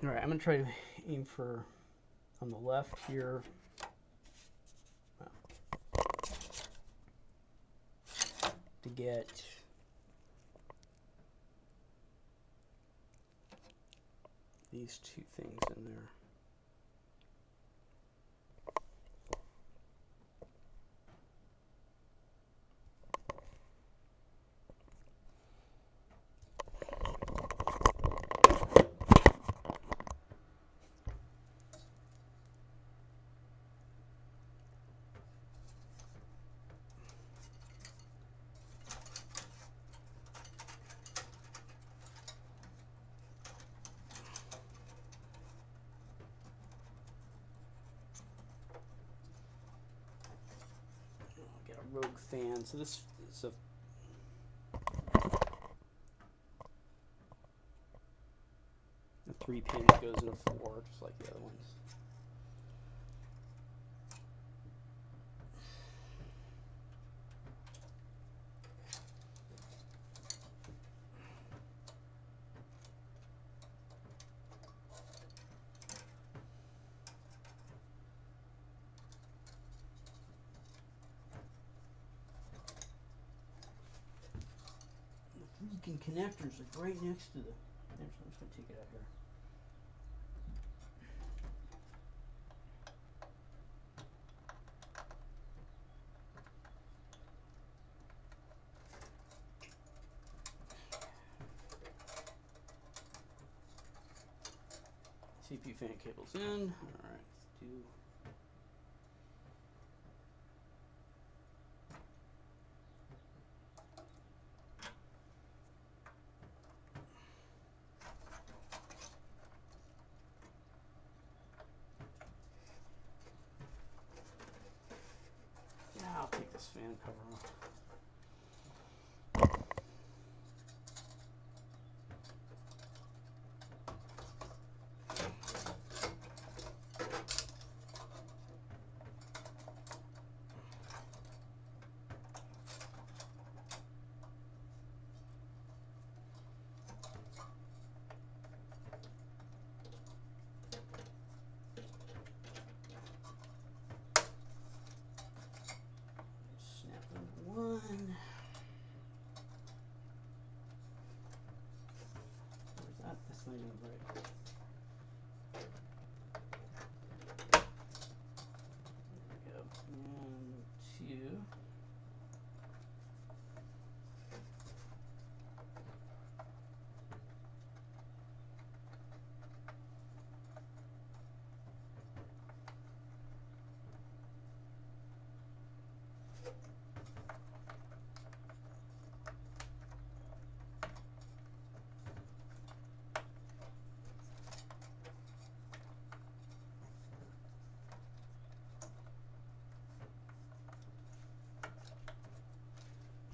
All right, I'm gonna try to aim for on the left here. To get these two things in there. Rogue fan. So this is a 3 pin that goes in a 4, just like the other ones. Freaking connectors are right next to the. I'm just gonna take it out here. CPU fan cables in. All right, let's do. I'll take this fan cover off. line of right. There we go. And 2.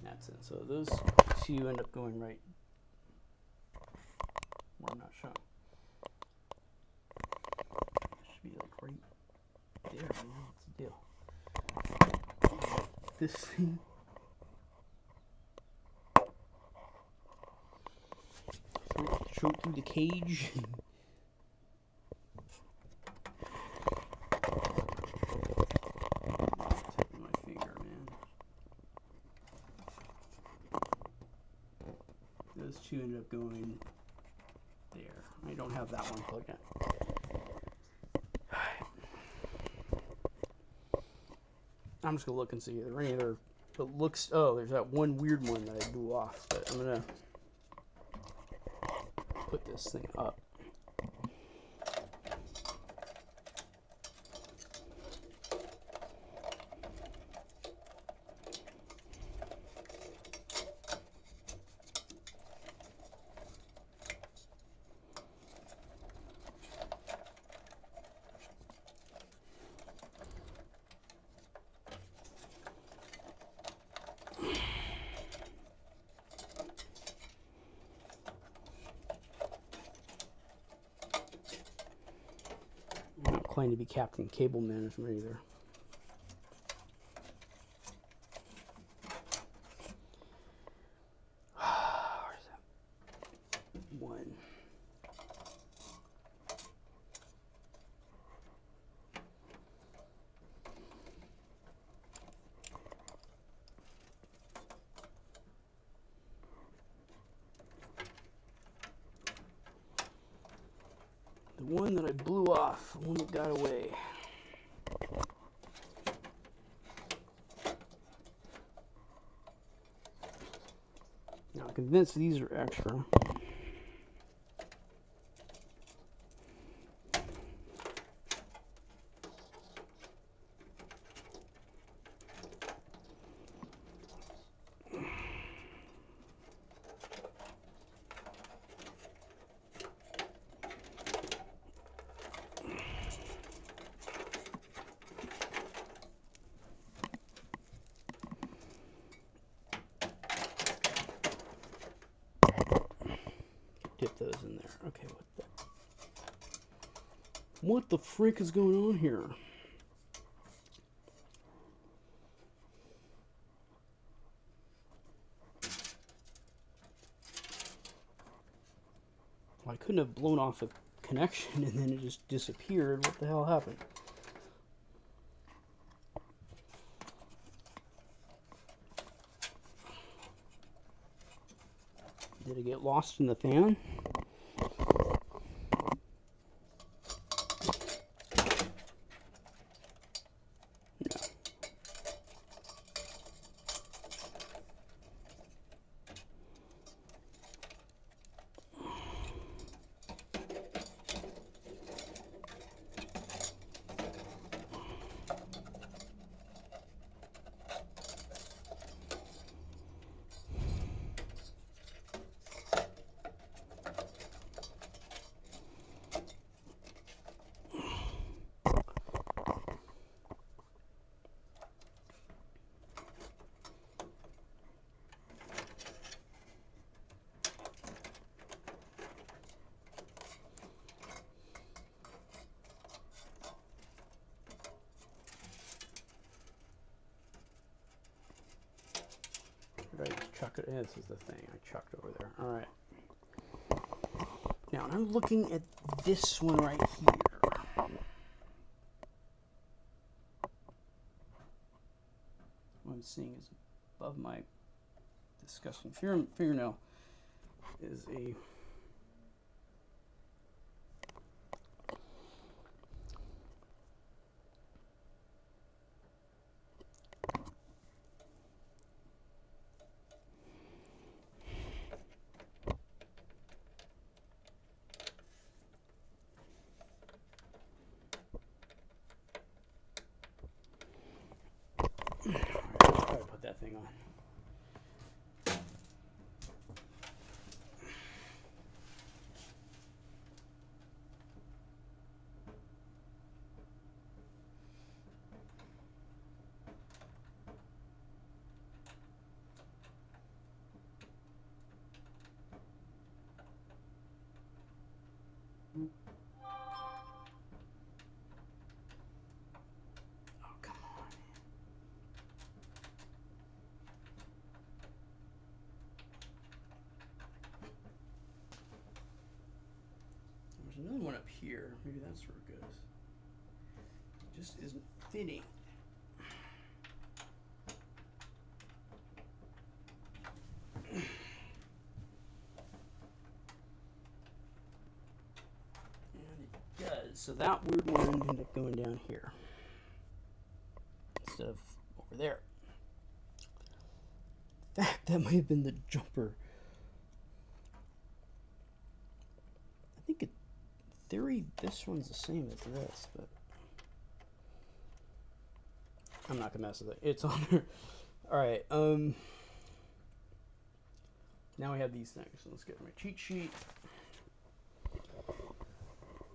That's it. So those 2 end up going right where I'm not showing. Should be like right there, man. What's the deal? This thing. Throw it through the cage. Those 2 ended up going there. I don't have that one plugged in. I'm just gonna look and see if there are any other. It looks. Oh, there's that one weird one that I blew off. But I'm gonna put this thing up. I'm not claiming to be Captain Cable Management either. Where's that one? The one that I blew off, the one that got away. Now I'm convinced these are extra. Dip those in there. Okay, what the frick is going on here? Well, I couldn't have blown off a connection and then it just disappeared. What the hell happened? Did it get lost in the fan? No. Right, chuck it. This is the thing I chucked over there. All right. Now I'm looking at this one right here. What I'm seeing is above my disgusting fingernail is a thing on. Oh, come on. There's another one up here. Maybe that's where it goes. It just isn't fitting. So that weird one ended up going down here instead of over there. In fact, that might have been the jumper. I think in theory this one's the same as this, but I'm not gonna mess with it. It's on there. Alright, now we have these things. So let's get my cheat sheet.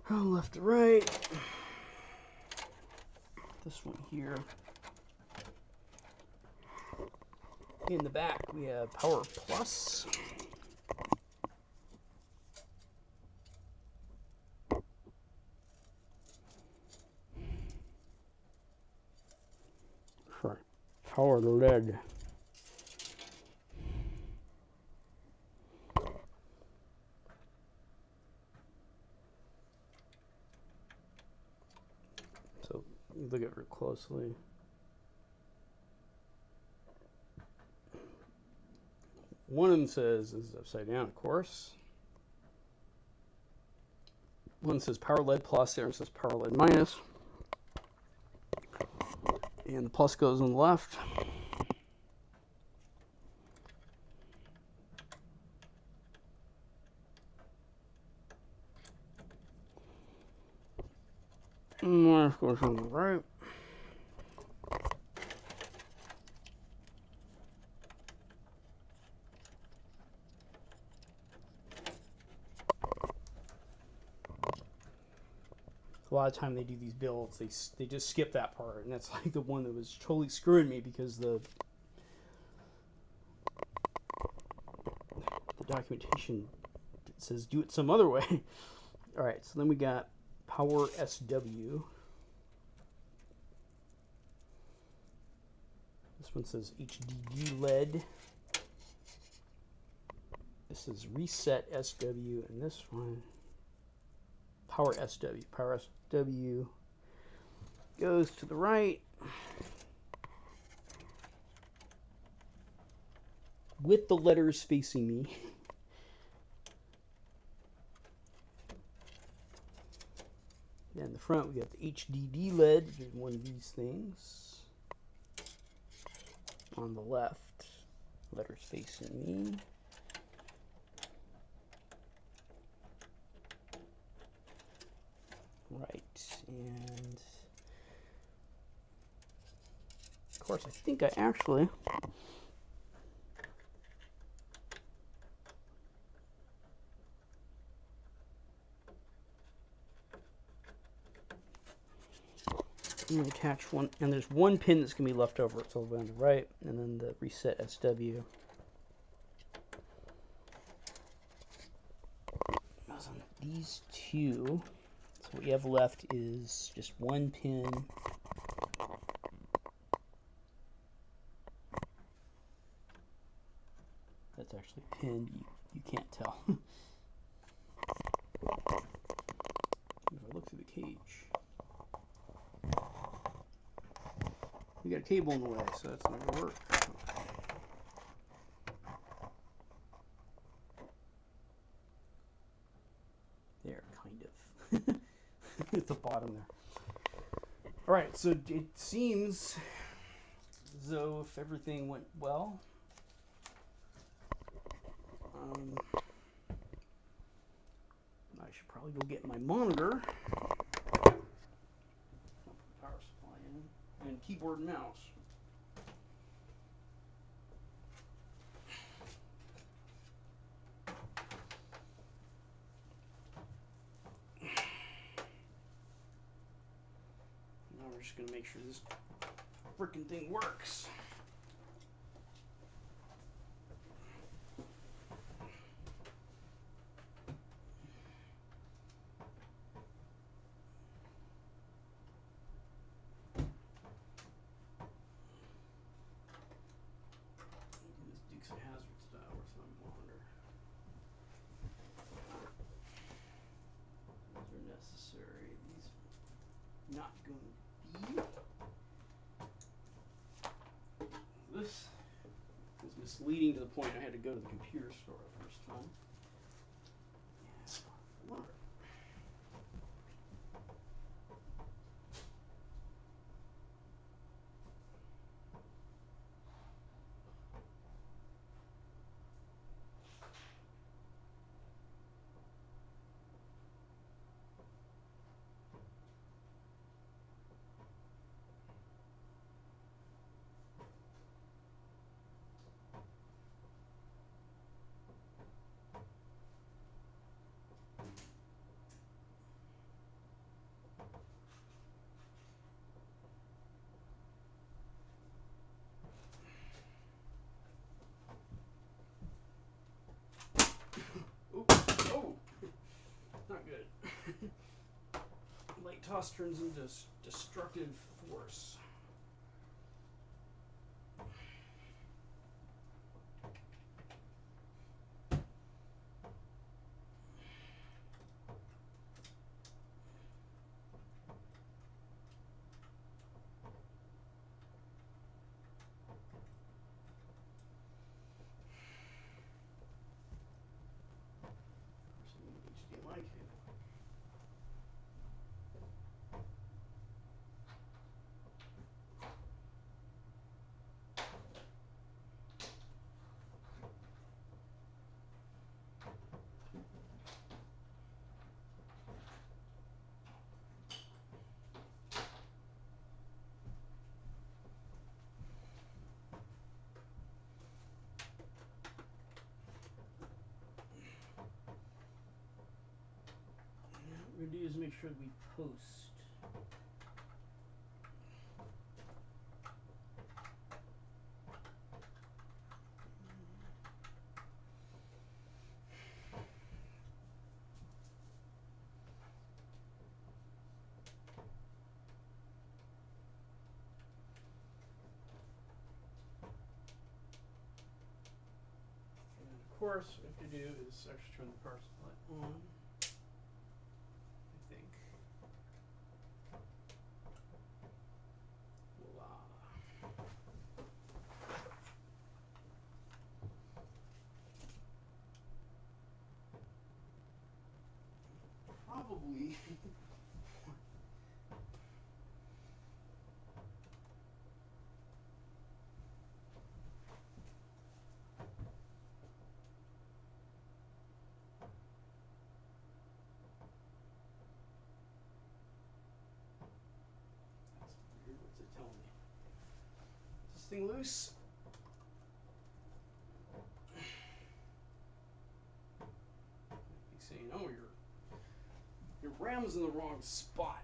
Left to right. This one here. In the back we have Power Plus. Sorry, Power LED. So you look at it real closely. One of them says this is upside down, of course. One says Power LED Plus, the other says Power LED Minus. And the plus goes on the left. And minus goes on the right. A lot of time they do these builds, they just skip that part, and that's like the one that was totally screwing me because the documentation says do it some other way. All right, so then we got Power SW. This one says HDD LED. This is Reset SW, and this one Power SW. Power SW goes to the right with the letters facing me. And in the front we got the HDD LED, which is one of these things. On the left, letters facing me. Right, and of course I think I actually I'm going to attach one, and there's one pin that's going to be left over. It's all the way on the right, and then the Reset SW. On these two, so what you have left is just one pin. That's actually pinned. You can't tell. If I look through the cage, we got a cable in the way, so that's not going to work. There, kind of. At the bottom there. Alright, so it seems as though if everything went well, I should probably go get my monitor, power supply in, and keyboard and mouse. just gonna make sure this frickin' thing works. This Dukes of Hazzard style with my monitor. Those are necessary. These are not going to be. This is misleading to the point I had to go to the computer store the first time. Yeah, wonder. Oh, not good. Light toss turns into destructive force. HDMI cable. What we're going to do is make sure that we post. And of course, what we have to do is actually turn the power supply on. I think. Voila. Probably. That's weird. What's it telling me? Is this thing loose? Keep saying, oh, your RAM's in the wrong spot.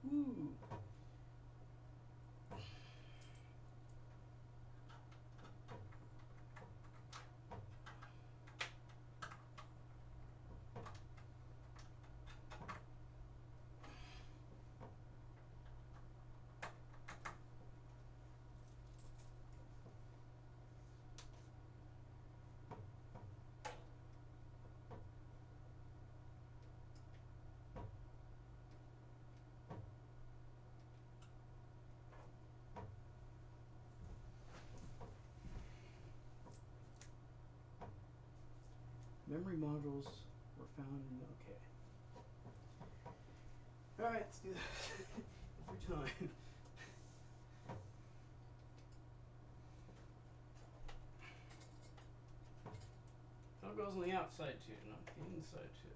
Woo. Memory modules were found in OK. Alright, let's do this every time. It goes on the outside too, not the inside too.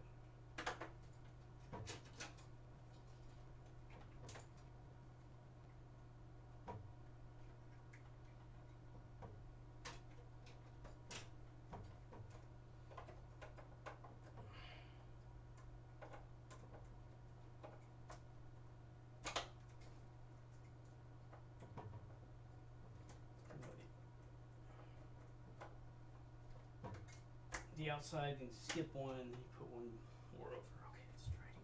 The outside, then skip one, and you put one more over. Okay, let's try it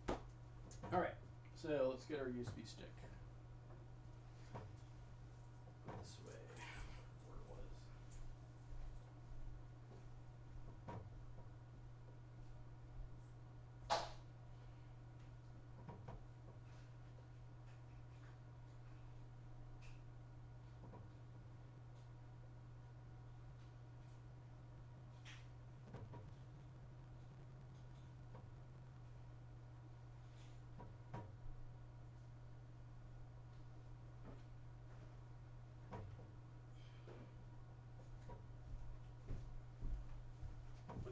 again. All right, so let's get our USB stick. This way, where it was.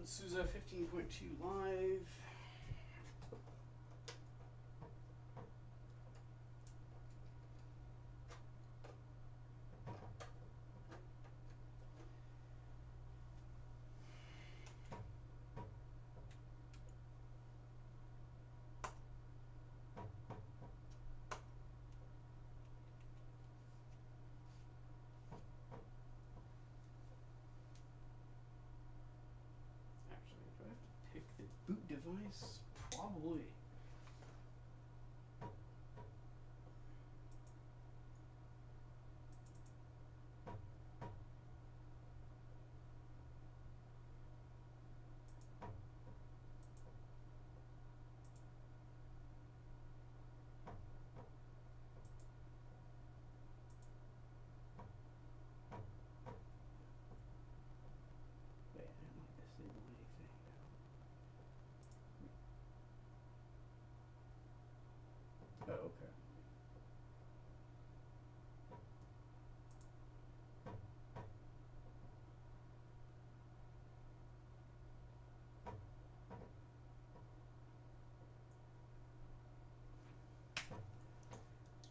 OpenSuSE 15.2 live. Boot device, probably. Wait, I don't like this disable anything. Oh, okay.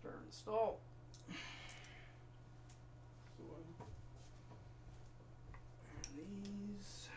Start install. So, these.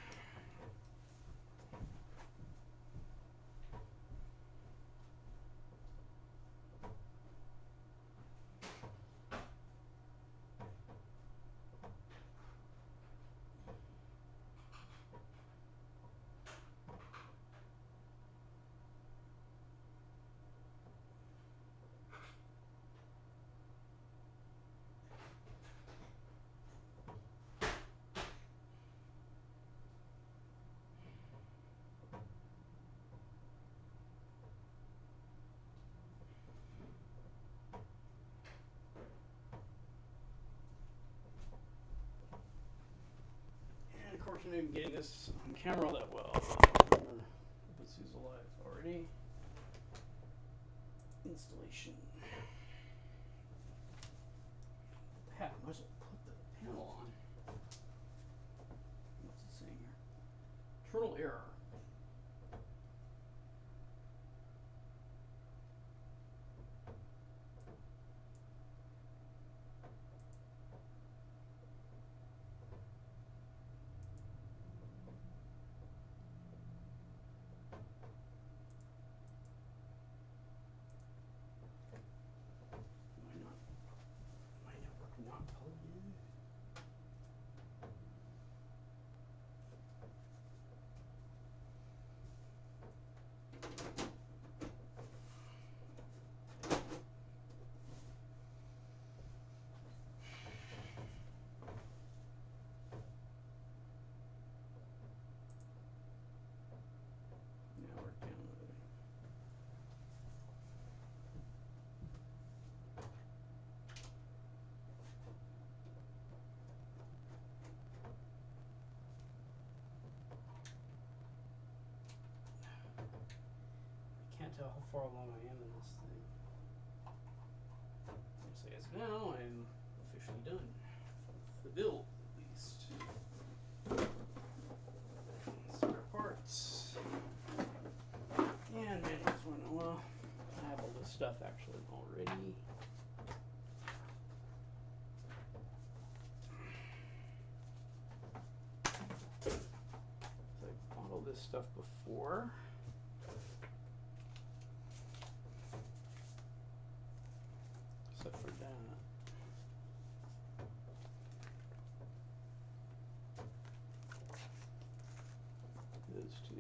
And of course, I'm not even getting this on camera that well. OpenSuSE Live already. Installation. Heck, I might as well put the panel on. What's it saying here? Internal error. tell how far along I am in this thing. So as of now, I'm officially done. The build, at least. Spare parts. And manuals one. Well, I have all this stuff actually already. So I bought all this stuff before. Except for that. Those two.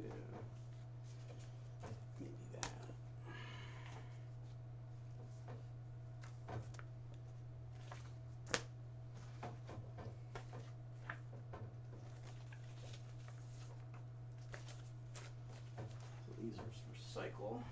Maybe that. So these are for cycle.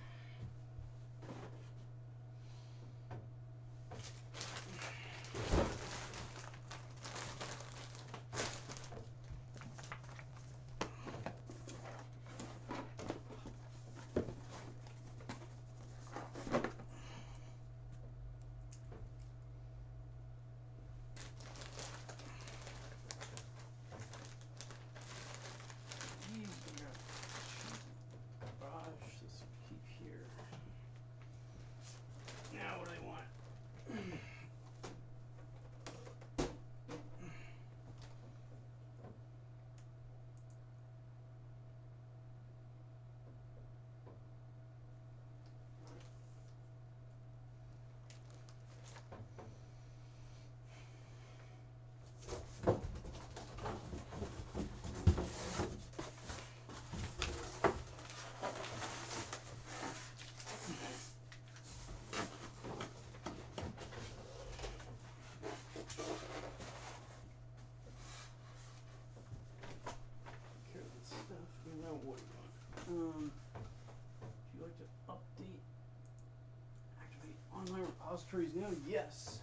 Now what do I want? If you like to update, activate online repositories now, yes.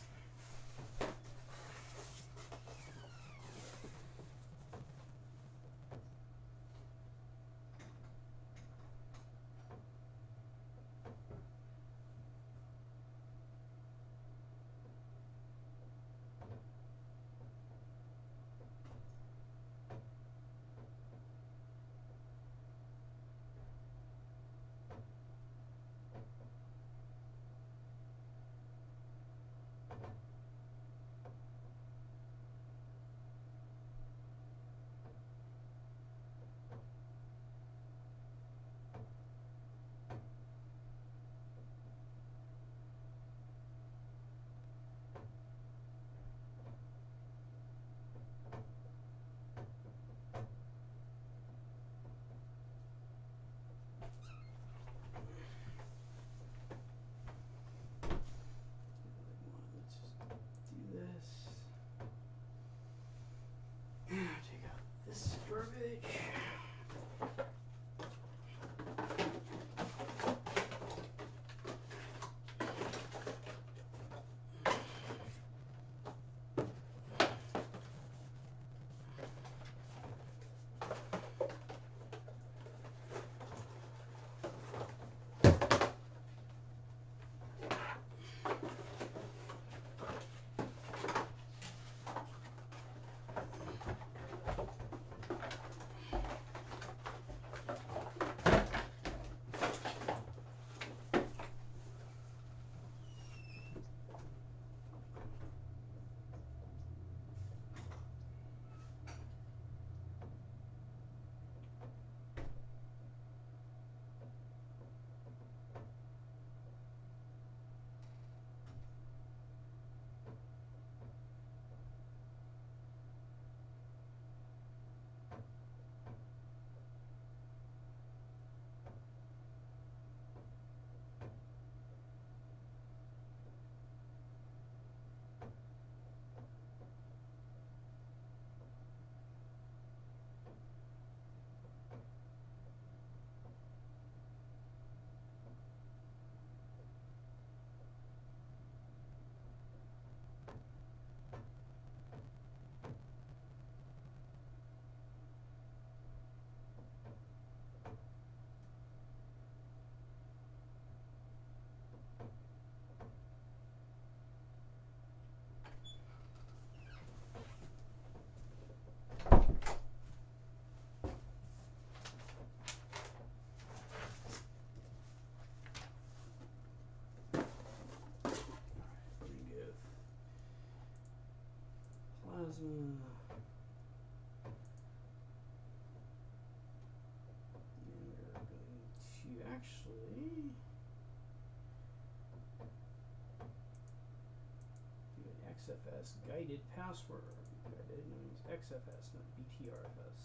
XFS guided password. Guided means XFS, not BTRFS.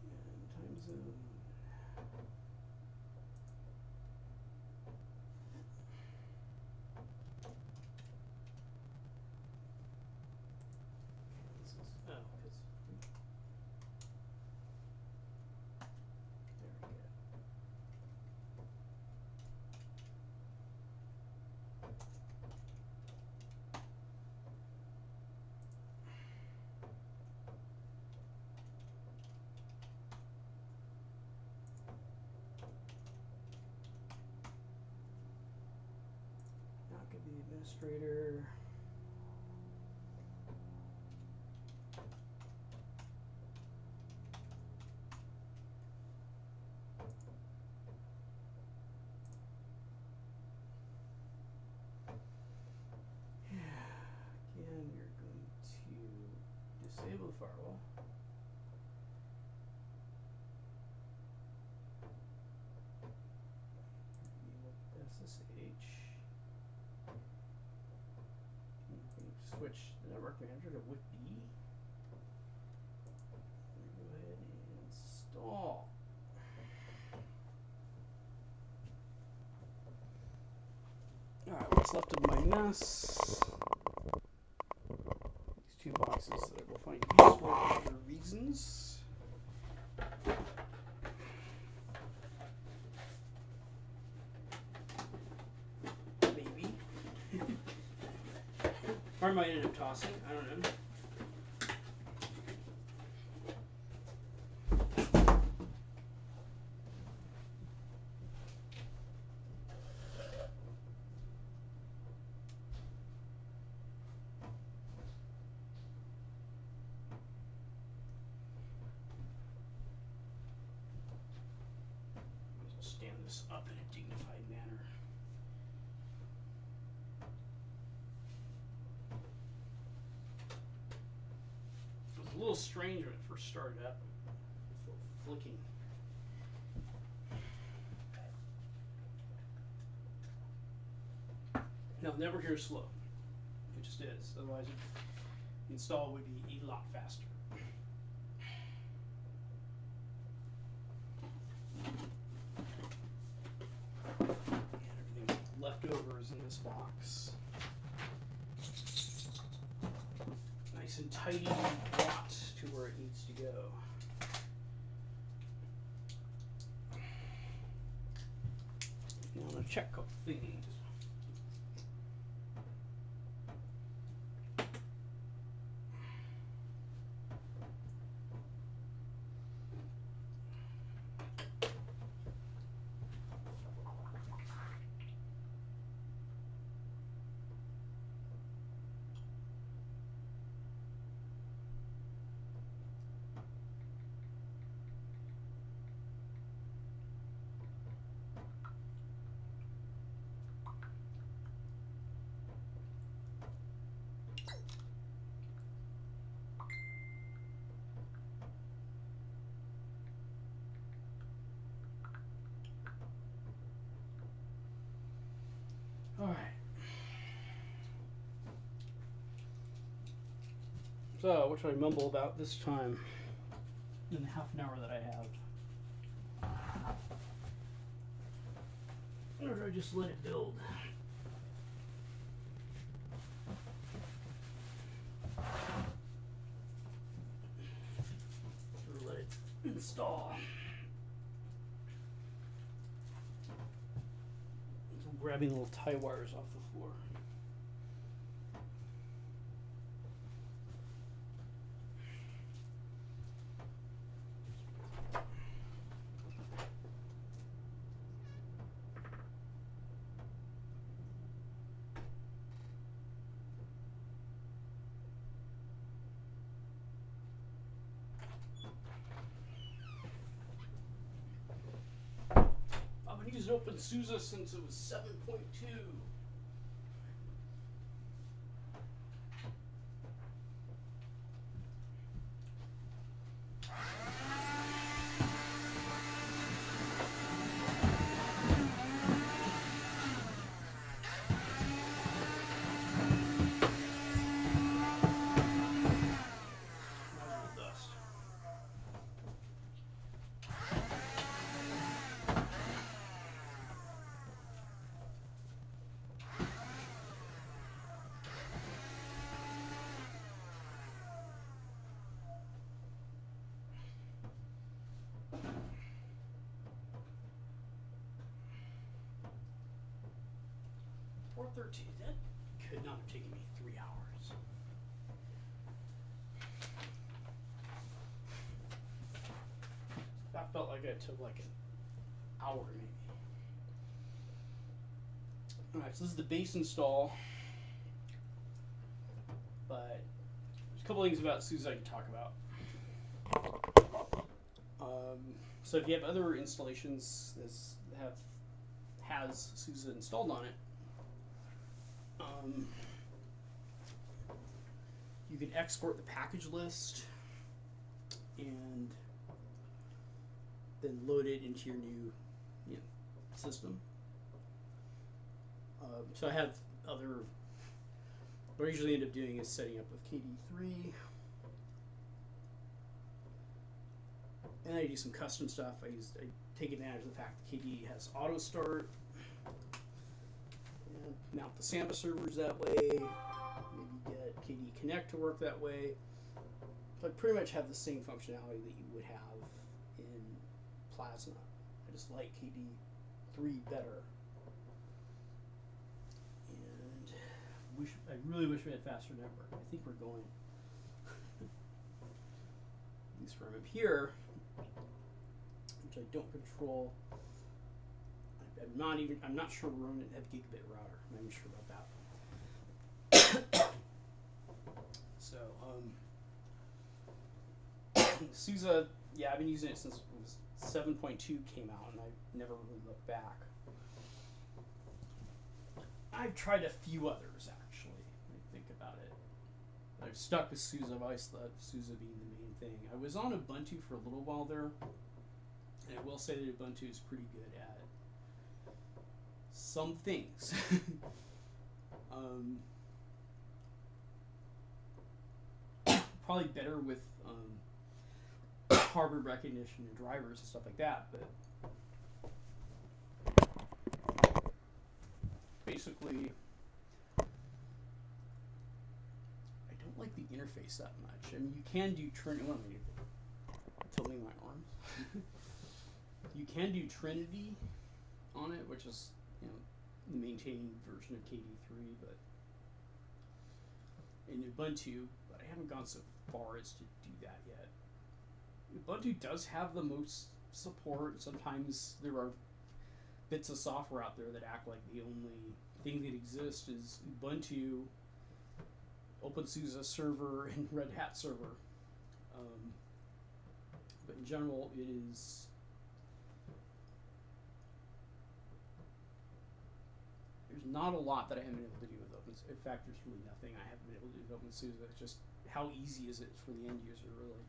And time zone. This is, oh, because there we go. Not gonna be administrator. Again, you're going to disable the firewall. SSH. Switch the network manager to with B. Go ahead and install. Alright, what's left of my mess? These two boxes that I will find useful for other reasons. Maybe. Or I might end up tossing, I don't know. Stand this up in a dignified manner. It was a little strange when it first started up. It's a little flicking. Now, never hear slow. It just is. Otherwise, the install would be a lot faster. Leftovers in this box. Nice and tidy, brought to where it needs to go. Now I'm going to check a couple things. Alright. So, what should I mumble about this time in the half an hour that I have? Or do I just let it build? Or let it install? Grabbing little tie wires off the floor. I've been using OpenSuSE since it was 7.2. 413. That could not have taken me 3 hours. That felt like it took like an hour maybe. Alright, so this is the base install. But there's a couple things about SUSE I can talk about. So if you have other installations that has SUSE installed on it, you can export the package list and then load it into your new system. So I have other. What I usually end up doing is setting up with KD3. And I do some custom stuff. I take advantage of the fact that KD has auto start. And mount the Samba servers that way. Maybe get KD Connect to work that way. So I pretty much have the same functionality that you would have in Plasma. I just like KD3 better. I really wish we had faster network. I think we're going. At least from up here, which I don't control. I'm not sure we're running a gigabit router. I'm not even sure about that. So, SUSE, yeah, I've been using it since 7.2 came out, and I've never really looked back. I've tried a few others, actually, when I think about it. I've stuck with SUSE. I've always thought SUSE being the main thing. I was on Ubuntu for a little while there, and I will say that Ubuntu is pretty good at some things. Probably better with hardware recognition and drivers and stuff like that, but basically, I don't like the interface that much. I mean, you can do Trinity. What am I doing? Tilting my arms. You can do Trinity on it, which is the maintaining version of KD3, but in Ubuntu. But I haven't gone so far as to do that yet. Ubuntu does have the most support. Sometimes there are bits of software out there that act like the only thing that exists is Ubuntu, OpenSuSE server, and Red Hat server. But in general, it is there's not a lot that I haven't been able to do with OpenSuSE. In fact, there's really nothing I haven't been able to do with OpenSuSE. It's just how easy is it for the end user, really.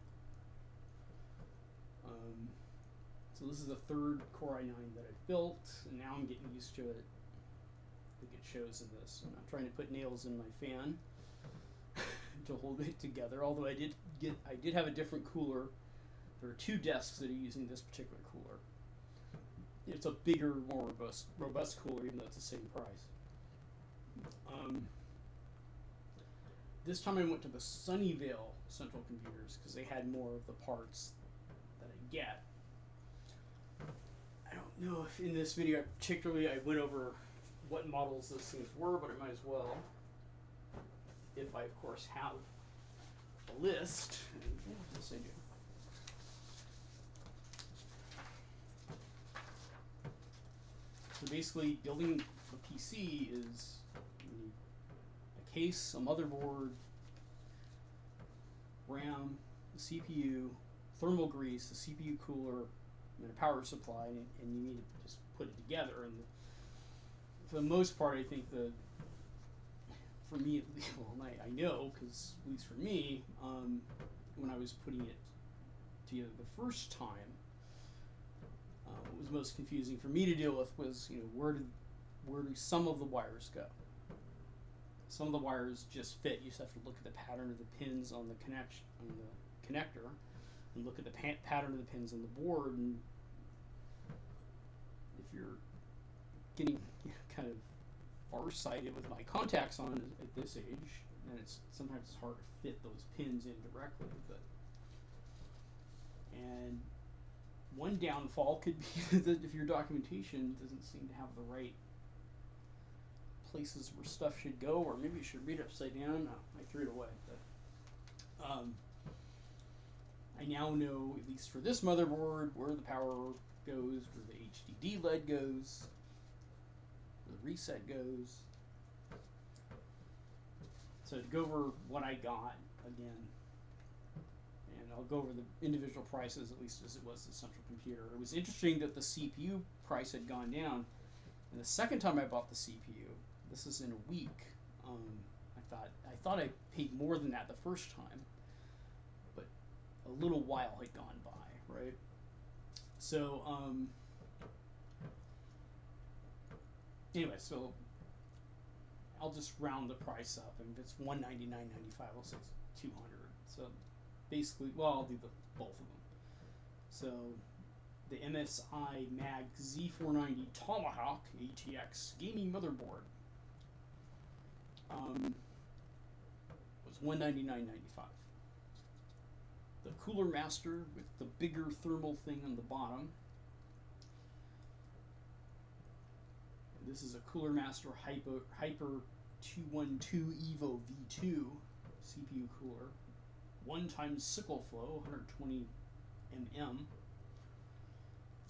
So this is the third Core i9 that I've built, and now I'm getting used to it. I think it shows in this. I'm not trying to put nails in my fan to hold it together. Although I did have a different cooler. There are two desks that are using this particular cooler. It's a bigger, more robust cooler, even though it's the same price. This time I went to the Sunnyvale Central Computers because they had more of the parts that I get. I don't know if in this video particularly I went over what models those things were, but I might as well, if I of course have a list. Yes, I do. So basically, building a PC is a case, a motherboard, RAM, a CPU, thermal grease, a CPU cooler, and a power supply, and you need to just put it together. And for the most part, I think for me, at least, well, I know, because at least for me, when I was putting it together the first time, what was most confusing for me to deal with was, where do some of the wires go? Some of the wires just fit. You just have to look at the pattern of the pins on the connector, and look at the pattern of the pins on the board. And if you're getting kind of farsighted with my contacts on at this age, then sometimes it's hard to fit those pins in directly. And one downfall could be that if your documentation doesn't seem to have the right places where stuff should go, or maybe you should read it upside down. No, I threw it away. But I now know, at least for this motherboard, where the power goes, where the HDD LED goes, where the reset goes. So to go over what I got again, and I'll go over the individual prices, at least as it was the central computer. It was interesting that the CPU price had gone down, and the second time I bought the CPU, this is in a week, I thought I paid more than that the first time, but a little while had gone by, right? So anyway, so I'll just round the price up, and if it's $199.95, I'll say it's $200. So basically, well, I'll do both of them. So the MSI Mag Z490 Tomahawk ATX gaming motherboard was $199.95. The Cooler Master with the bigger thermal thing on the bottom. This is a Cooler Master Hyper 212 Evo V2 CPU cooler. 1x sickle flow, 120 mm.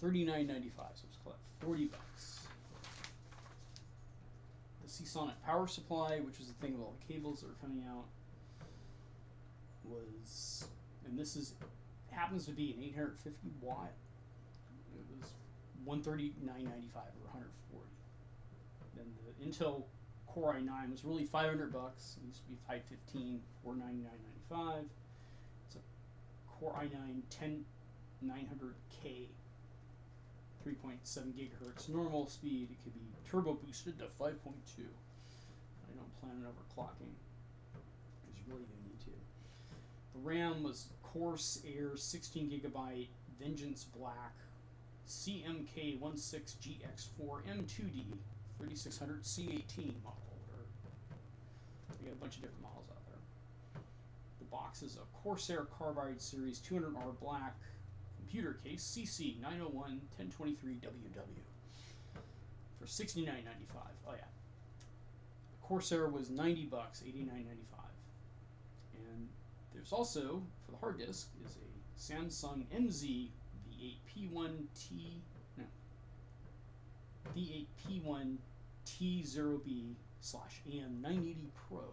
$39.95, so it's collect $40. The Seasonic power supply, which is the thing with all the cables that are coming out, was, and this is happens to be an 850 watt. It was $139.95 or $140. Then the Intel Core i9 was really $500. It used to be $515, $499.95. It's a Core i9-10900K, 3.7 gigahertz normal speed. It could be turbo boosted to 5.2. I don't plan on overclocking, because you really don't need to. The RAM was Corsair 16 gigabyte Vengeance Black CMK16GX4 M2D 3600 C18 model. We got a bunch of different models out there. The box is a Corsair Carbide Series 200R Black computer case CC901-1023WW for $69.95. Oh yeah. The Corsair was $90, $89.95. And there's also, for the hard disk, is a Samsung MZ V8P1 T0B/AM980 Pro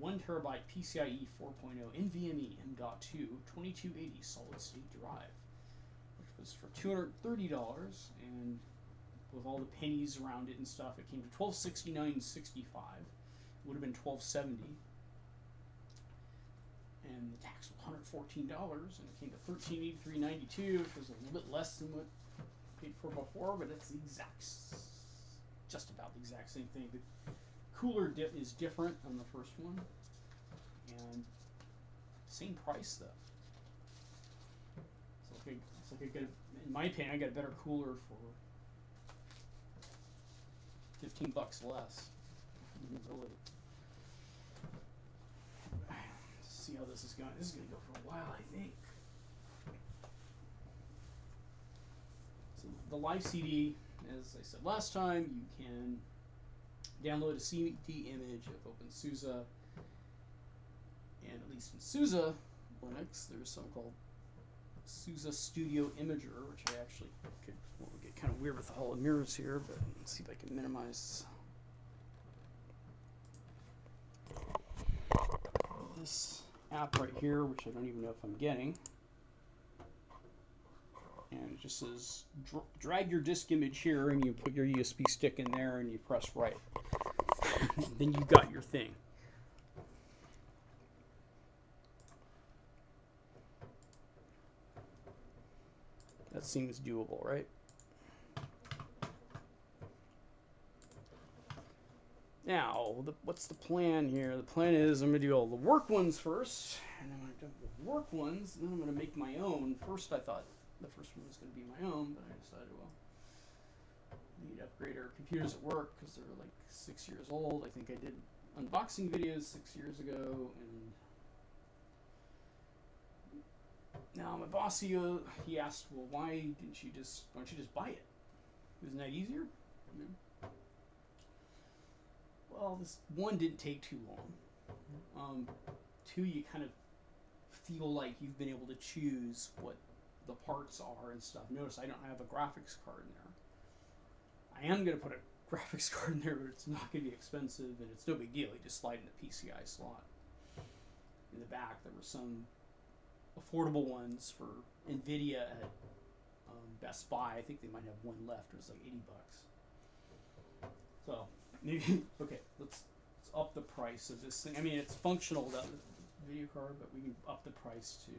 1TB PCIe 4.0 NVME M.2 2280 solid state drive, which was for $230, and with all the pennies around it and stuff, it came to $1269.65. Would have been $1270, and the tax was $114, and it came to $1383.92, which was a little bit less than what I paid for before, but it's the just about the exact same thing. The cooler dip is different on the first one, and same price though. So it's like I got, in my opinion, I got a better cooler for $15 less. Really. Let's see how this is going. This is going to go for a while, I think. So the live CD, as I said last time, you can download a CD image of OpenSuSE, and at least in SUSE Linux, there's something called SUSE Studio Imager, which I actually could, well, it'll get kind of weird with all the mirrors here, but let's see if I can minimize this app right here, which I don't even know if I'm getting. And it just says drag your disk image here, and you put your USB stick in there, and you press right. Then you got your thing. That seems doable, right? Now, what's the plan here? The plan is I'm going to do all the work ones first, and I'm going to do the work ones, and then I'm going to make my own. First, I thought the first one was going to be my own, but I decided, well, we need to upgrade our computers at work because they're like 6 years old. I think I did unboxing videos 6 years ago, and now my boss, he asked, well, why don't you just buy it? Isn't that easier? You know? well, this one didn't take too long. Two, you kind of feel like you've been able to choose what the parts are and stuff. Notice I don't have a graphics card in there. I am going to put a graphics card in there, but it's not going to be expensive, and it's no big deal. You just slide in the PCI slot. In the back, there were some affordable ones for NVIDIA at Best Buy. I think they might have one left. It was like $80. So maybe okay. Let's up the price of this thing. I mean, it's functional, that video card, but we can up the price to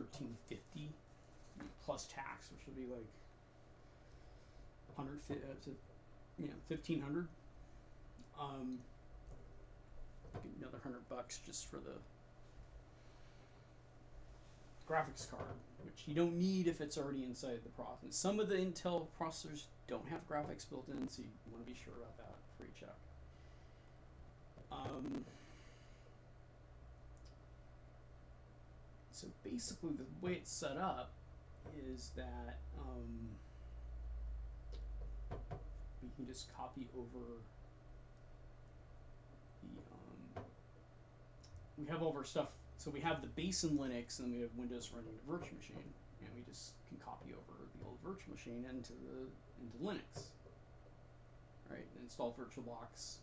$13.50 plus tax, which will be like $1,500. Get another $100 just for the graphics card, which you don't need if it's already inside the processor. Some of the Intel processors don't have graphics built in, so you want to be sure about that before you check. So basically, the way it's set up is that we can just copy over the. We have all of our stuff. So we have the base in Linux, and we have Windows running a virtual machine, and we just can copy over the old virtual machine into Linux, right? And install VirtualBox.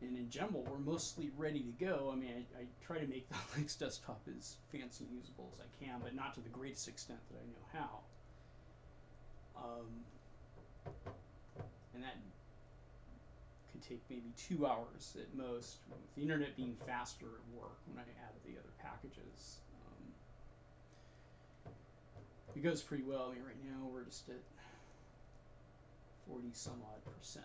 And in general, we're mostly ready to go. I mean, I try to make the Linux desktop as fancy and usable as I can, but not to the greatest extent that I know how. And that could take maybe 2 hours at most, with the internet being faster at work when I added the other packages. It goes pretty well. I mean, right now we're just at 40 some odd%.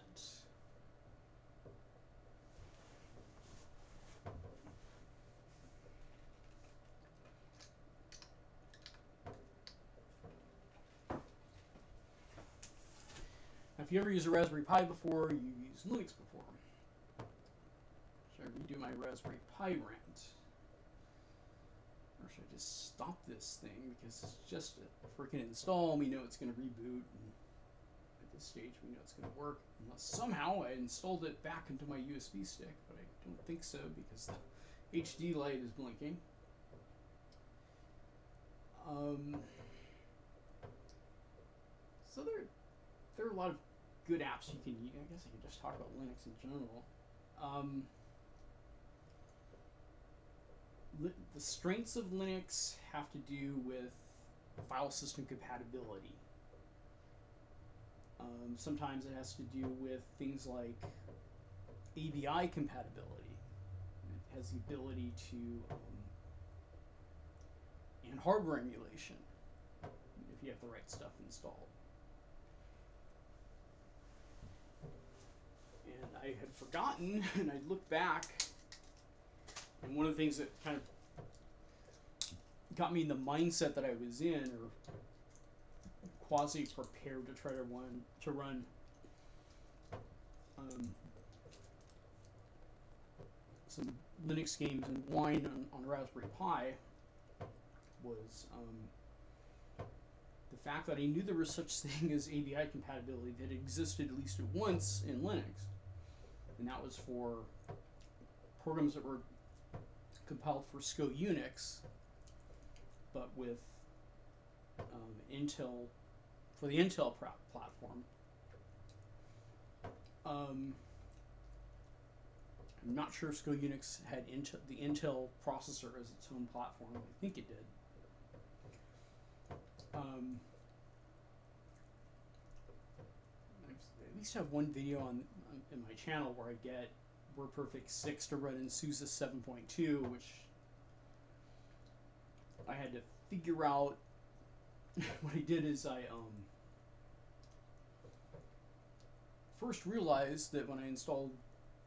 Now, if you ever used a Raspberry Pi before, you used Linux before. Should I redo my Raspberry Pi rant? Or should I just stop this thing because it's just a freaking install, and we know it's going to reboot, and at this stage we know it's going to work, unless somehow I installed it back into my USB stick, but I don't think so because the HD light is blinking. So there are a lot of good apps you can use. I guess I can just talk about Linux in general. The strengths of Linux have to do with file system compatibility. Sometimes it has to do with things like ABI compatibility. It has the ability to and hardware emulation if you have the right stuff installed. And I had forgotten, and I looked back, and one of the things that kind of got me in the mindset that I was in, or quasi-prepared to try to run some Linux games and Wine on Raspberry Pi, was the fact that I knew there was such thing as ABI compatibility that existed at least once in Linux. And that was for programs that were compiled for SCO Unix, but with Intel, for the Intel platform. I'm not sure if SCO Unix had the Intel processor as its own platform. I think it did. I at least have one video in my channel where I get WordPerfect 6 to run in SUSE 7.2, which I had to figure out. What I did is I first realized that when I installed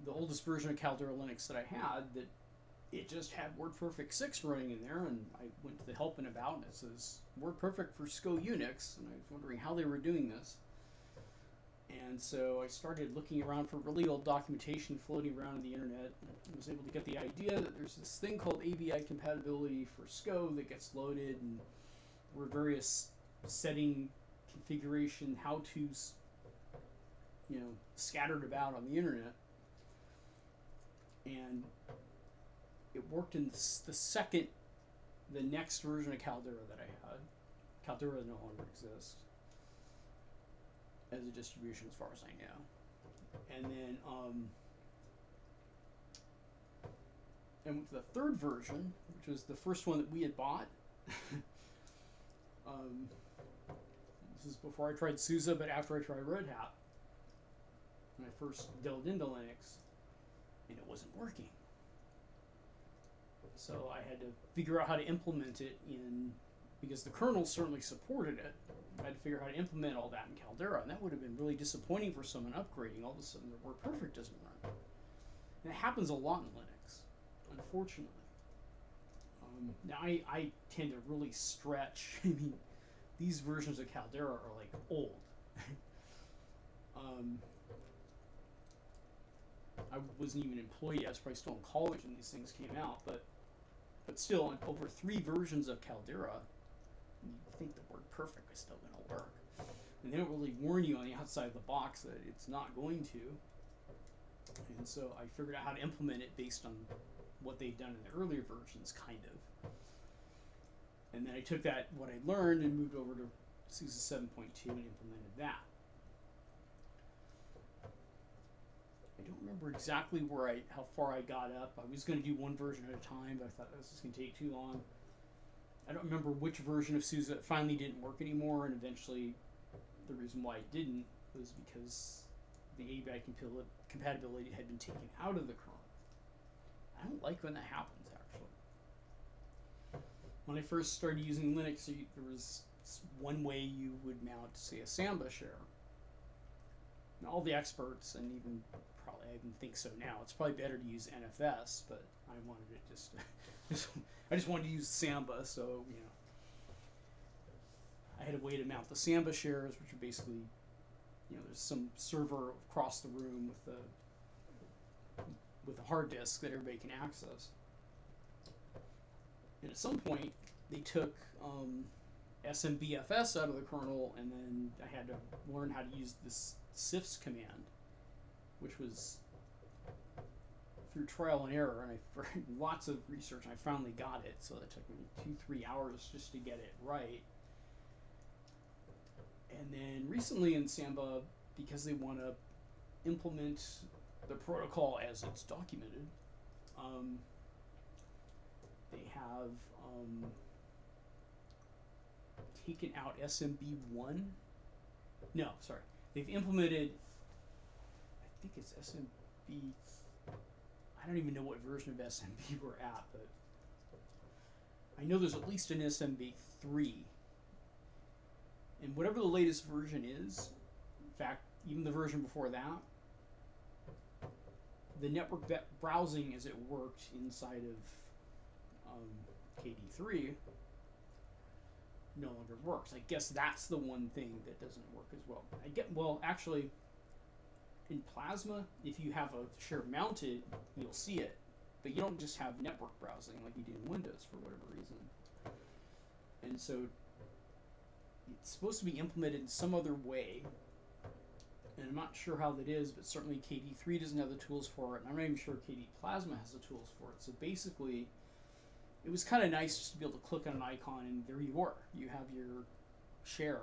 the oldest version of Caldera Linux that I had, that it just had WordPerfect 6 running in there, and I went to the help and about, and it says WordPerfect for SCO Unix, and I was wondering how they were doing this. And so I started looking around for really old documentation floating around on the internet, and was able to get the idea that there's this thing called ABI compatibility for SCO that gets loaded, and there were various setting configuration how-tos, scattered about on the internet, and it worked in the next version of Caldera that I had. Caldera no longer exists as a distribution, as far as I know. And then I went to the third version, which was the first one that we had bought. This is before I tried Souza, but after I tried Red Hat. When I first delved into Linux, and it wasn't working. So I had to figure out how to implement it because the kernel certainly supported it. I had to figure out how to implement all that in Caldera, and that would have been really disappointing for someone upgrading. All of a sudden, their WordPerfect doesn't run. And it happens a lot in Linux, unfortunately. Now, I tend to really stretch. I mean, these versions of Caldera are like old. I wasn't even employed yet. I was probably still in college when these things came out, but still, over 3 versions of Caldera, you think the WordPerfect is still going to work. And they don't really warn you on the outside of the box that it's not going to. And so I figured out how to implement it based on what they'd done in the earlier versions, kind of. And then I took what I learned and moved over to SUSE 7.2 and implemented that. I don't remember exactly how far I got up. I was going to do one version at a time, but I thought that was just going to take too long. I don't remember which version of SUSE finally didn't work anymore, and eventually the reason why it didn't was because the ABI compatibility had been taken out of the kernel. I don't like when that happens, actually. When I first started using Linux, there was one way you would mount, say, a Samba share. Now, all the experts, and even probably I even think so now, it's probably better to use NFS, but I wanted it I just wanted to use Samba, so I had a way to mount the Samba shares, which are basically, there's some server across the room with a hard disk that everybody can access. And at some point, they took SMBFS out of the kernel, and then I had to learn how to use this sifs command, which was through trial and error, and for lots of research, I finally got it. So that took me 2-3 hours just to get it right. And then recently in Samba, because they want to implement the protocol as it's documented, they have taken out SMB1. No, sorry. They've implemented, I think it's SMB, I don't even know what version of SMB we're at, but I know there's at least an SMB3. And whatever the latest version is, in fact, even the version before that, the network browsing as it worked inside of KD3 no longer works. I guess that's the one thing that doesn't work as well. Actually, in Plasma, if you have a share mounted, you'll see it, but you don't just have network browsing like you do in Windows for whatever reason. And so it's supposed to be implemented in some other way, and I'm not sure how that is, but certainly KD3 doesn't have the tools for it, and I'm not even sure KD Plasma has the tools for it. So basically, it was kind of nice just to be able to click on an icon and there you are. You have your share.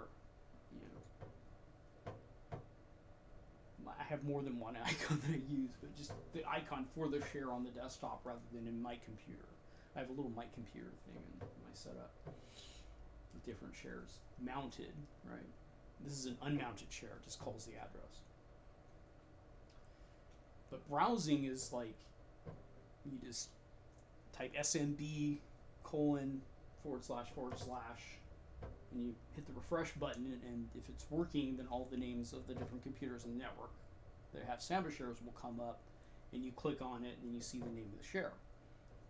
I have more than one icon that I use, but just the icon for the share on the desktop rather than in my computer. I have a little mic computer thing in my setup with different shares mounted, right? This is an unmounted share, it just calls the address. But browsing is like, you just type SMB : and you hit the refresh button, and if it's working, then all the names of the different computers in the network that have Samba shares will come up, and you click on it, and you see the name of the share,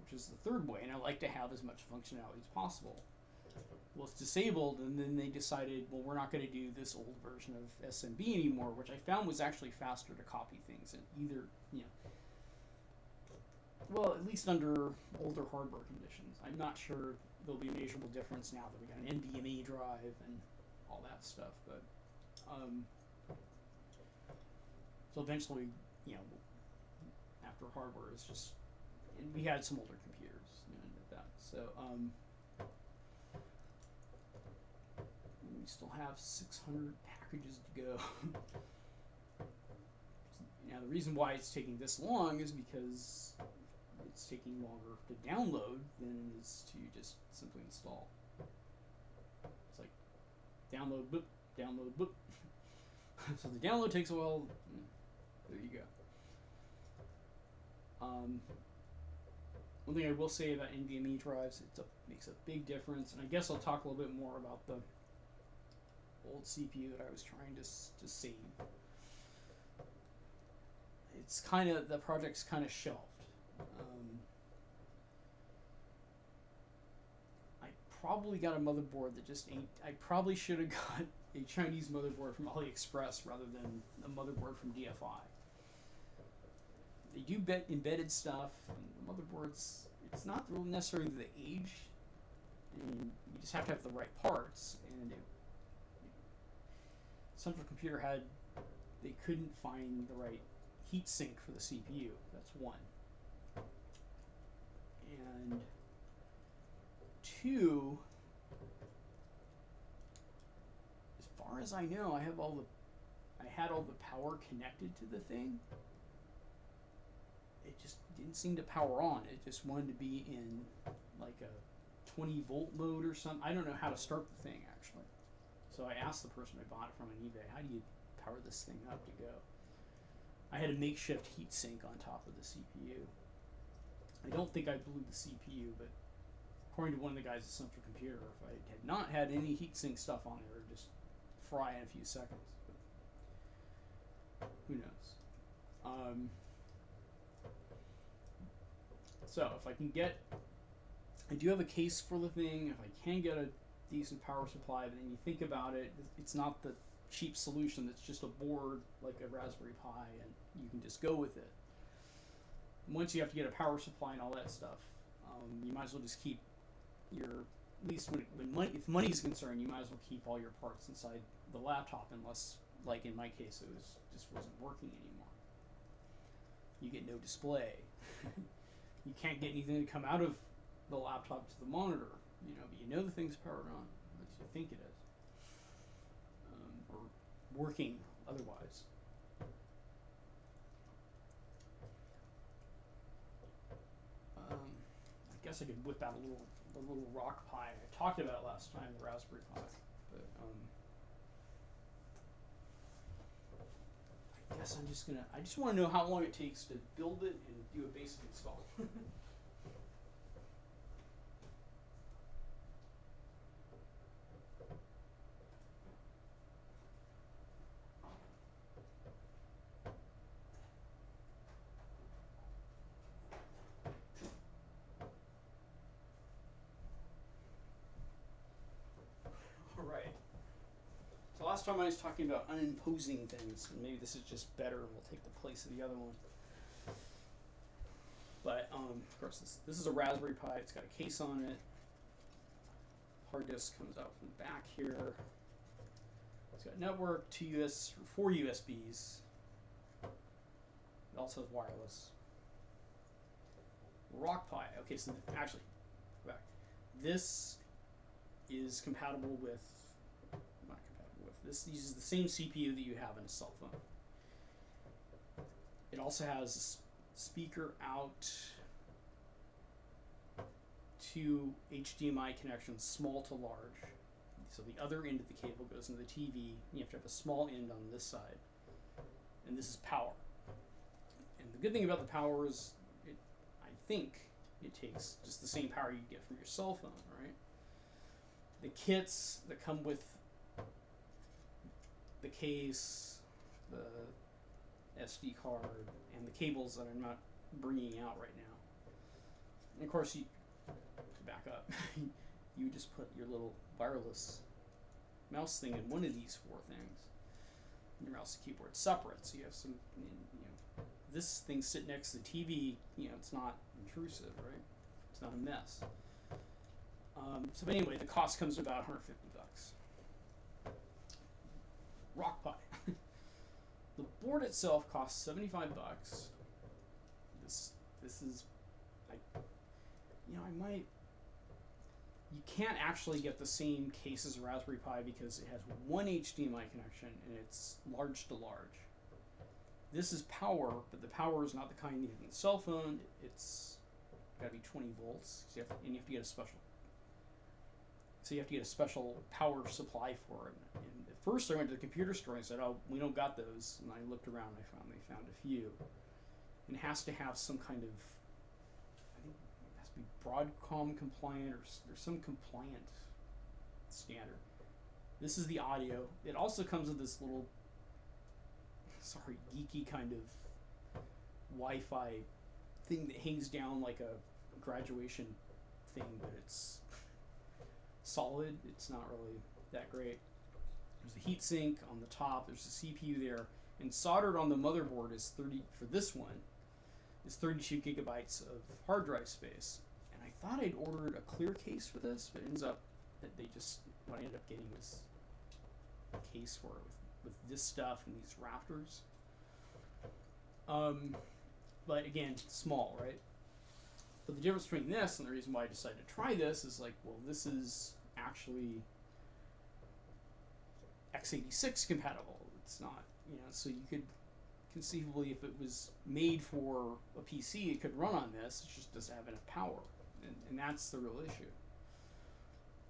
which is the third way, and I like to have as much functionality as possible. Well, it's disabled, and then they decided, well, we're not going to do this old version of SMB anymore, which I found was actually faster to copy things, and either, well, at least under older hardware conditions. I'm not sure there'll be a measurable difference now that we got an NVMe drive and all that stuff, but So eventually, you know, after hardware is just, and we had some older computers, you know, like that. So we still have 600 packages to go. Now the reason why it's taking this long is because it's taking longer to download than it is to just simply install. It's like download, boop, download, boop. So the download takes a while. There you go. One thing I will say about NVMe drives, it makes a big difference, and I guess I'll talk a little bit more about the old CPU that I was trying to save. It's kind of, the project's kind of shelved. I probably got a motherboard that just ain't. I probably should have got a Chinese motherboard from AliExpress rather than a motherboard from DFI. They do embedded stuff, and the motherboards, it's not really necessarily the age. I mean, you just have to have the right parts, and Central Computer had, they couldn't find the right heat sink for the CPU. That's one. And two, as far as I know, I had all the power connected to the thing. It just didn't seem to power on. It just wanted to be in like a 20 volt mode or something. I don't know how to start the thing actually. So I asked the person I bought it from on eBay, how do you power this thing up to go? I had a makeshift heat sink on top of the CPU. I don't think I blew the CPU, but according to one of the guys at Central Computer, if I had not had any heat sink stuff on there, it would just fry in a few seconds. But who knows? So if I can get, I do have a case for the thing. If I can get a decent power supply, but then you think about it, it's not the cheap solution that's just a board like a Raspberry Pi and you can just go with it. Once you have to get a power supply and all that stuff, you might as well just keep your, at least if money is concerned, you might as well keep all your parts inside the laptop, unless, like in my case, it just wasn't working anymore. You get no display. You can't get anything to come out of the laptop to the monitor, you know, but you know the thing's powered on, at least you think it is, or working otherwise. I guess I could whip out the little rock Pi. I talked about it last time, the Raspberry Pi, but I guess I just want to know how long it takes to build it and do a basic install. Alright. So last time I was talking about unimposing things, and maybe this is just better and will take the place of the other one. But of course this is a Raspberry Pi, it's got a case on it. Hard disk comes out from the back here. It's got network, 4 USBs. It also has wireless. Rock Pi. Okay, so actually, go back. This is compatible with, not compatible with, this uses the same CPU that you have in a cell phone. It also has speaker out, 2 HDMI connections, small to large. So the other end of the cable goes into the TV. You have to have a small end on this side. And this is power. And the good thing about the power is, I think it takes just the same power you get from your cell phone, right? The kits that come with the case, the SD card, and the cables that I'm not bringing out right now. And of course, to back up, you just put your little wireless mouse thing in one of these 4 things. And your mouse and keyboard separate, so you have some, you know, this thing sit next to the TV, you know, it's not intrusive, right? It's not a mess. So anyway, the cost comes to about $150. Rock Pi. The board itself costs $75. This is, I might. You can't actually get the same case as a Raspberry Pi because it has one HDMI connection and it's large to large. This is power, but the power is not the kind you have in the cell phone. It's got to be 20 volts, so you have to get a special. So you have to get a special power supply for it. And at first, I went to the computer store and said, "Oh, we don't got those." And I looked around, and they found a few. And it has to have some kind of, I think it has to be Broadcom compliant or some compliant standard. This is the audio. It also comes with this little, geeky kind of Wi-Fi thing that hangs down like a graduation thing, but it's solid. It's not really that great. There's a heatsink on the top. There's a CPU there, and soldered on the motherboard is 32 gigabytes of hard drive space. And I thought I'd ordered a clear case for this, but it ends up that what I ended up getting was a case for it with this stuff and these rafters. But again, small, right? But the difference between this and the reason why I decided to try this is this is actually x86 compatible. It's not, so you could conceivably, if it was made for a PC, it could run on this. It just doesn't have enough power, and that's the real issue.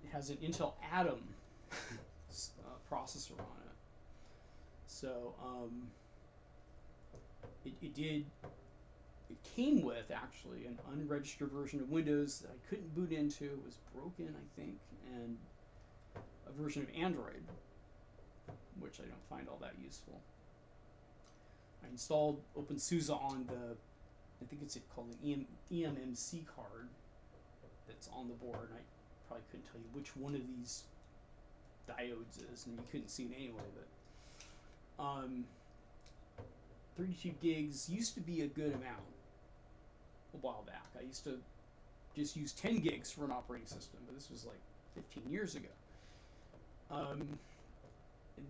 It has an Intel Atom processor on it, so it came with actually an unregistered version of Windows that I couldn't boot into. It was broken, I think, and a version of Android, which I don't find all that useful. I installed OpenSuSE on I think it's called an eMMC card that's on the board, and I probably couldn't tell you which one of these diodes is, and you couldn't see it anyway, but 32 gigs used to be a good amount a while back. I used to just use 10 gigs for an operating system, but this was like 15 years ago. In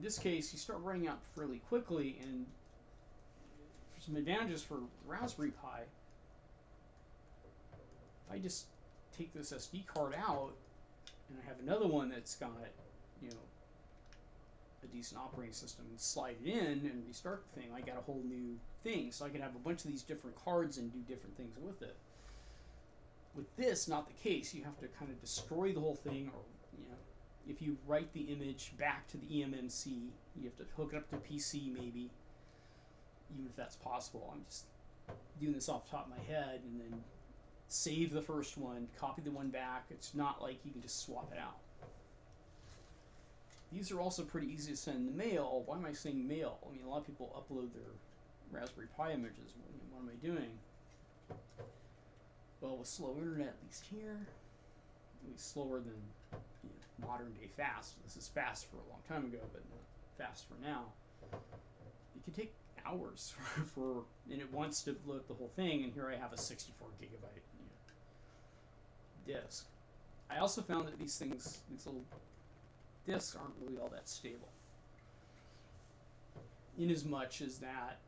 this case, you start running out fairly quickly, and for some advantages for Raspberry Pi, if I just take this SD card out and I have another one that's got, a decent operating system, and slide it in and restart the thing, I got a whole new thing. So I can have a bunch of these different cards and do different things with it. With this, not the case. You have to kind of destroy the whole thing, or if you write the image back to the eMMC, you have to hook it up to a PC maybe, even if that's possible. I'm just doing this off the top of my head, and then save the first one, copy the one back. It's not like you can just swap it out. These are also pretty easy to send in the mail. Why am I saying mail? I mean, a lot of people upload their Raspberry Pi images. What am I doing? Well, with slow internet, at least here, at least slower than modern day fast. This is fast for a long time ago, but not fast for now. It can take hours and it wants to load the whole thing, and here I have a 64 gigabyte disk. I also found that these little disks aren't really all that stable, in as much as that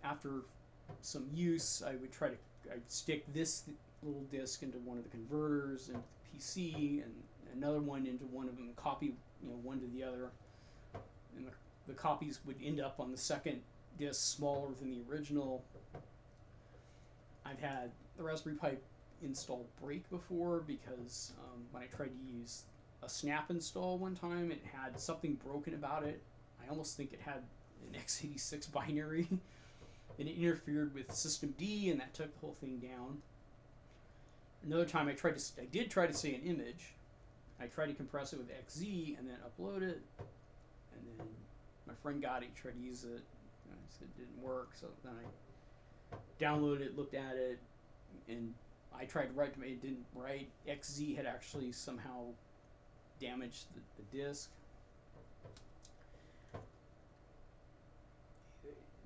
after some use, I'd stick this little disk into one of the converters into the PC, and another one into one of them, copy one to the other, and the copies would end up on the second disk smaller than the original. I've had the Raspberry Pi install break before because when I tried to use a snap install one time, it had something broken about it. I almost think it had an x86 binary, and it interfered with system D, and that took the whole thing down. Another time I did try to save an image. I tried to compress it with XZ and then upload it, and then my friend got it, tried to use it, and it didn't work, so then I downloaded it, looked at it, and I tried to write, it didn't write. XZ had actually somehow damaged the disk.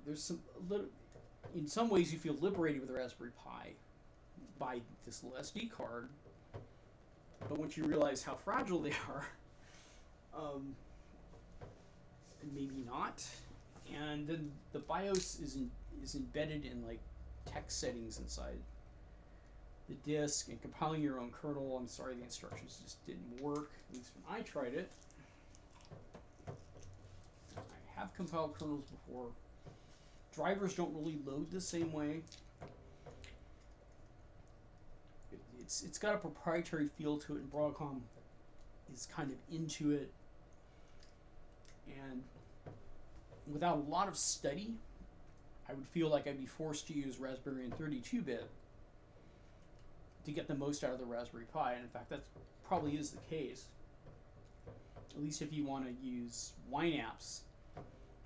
There's in some ways you feel liberated with the Raspberry Pi by this little SD card, but once you realize how fragile they are, maybe not. And then the BIOS is embedded in like text settings inside the disk, and compiling your own kernel. I'm sorry, the instructions just didn't work, at least when I tried it. I have compiled kernels before. Drivers don't really load the same way. It's got a proprietary feel to it, and Broadcom is kind of into it. And without a lot of study, I would feel like I'd be forced to use Raspberry and 32-bit to get the most out of the Raspberry Pi. And in fact, that probably is the case. At least if you want to use Wine apps,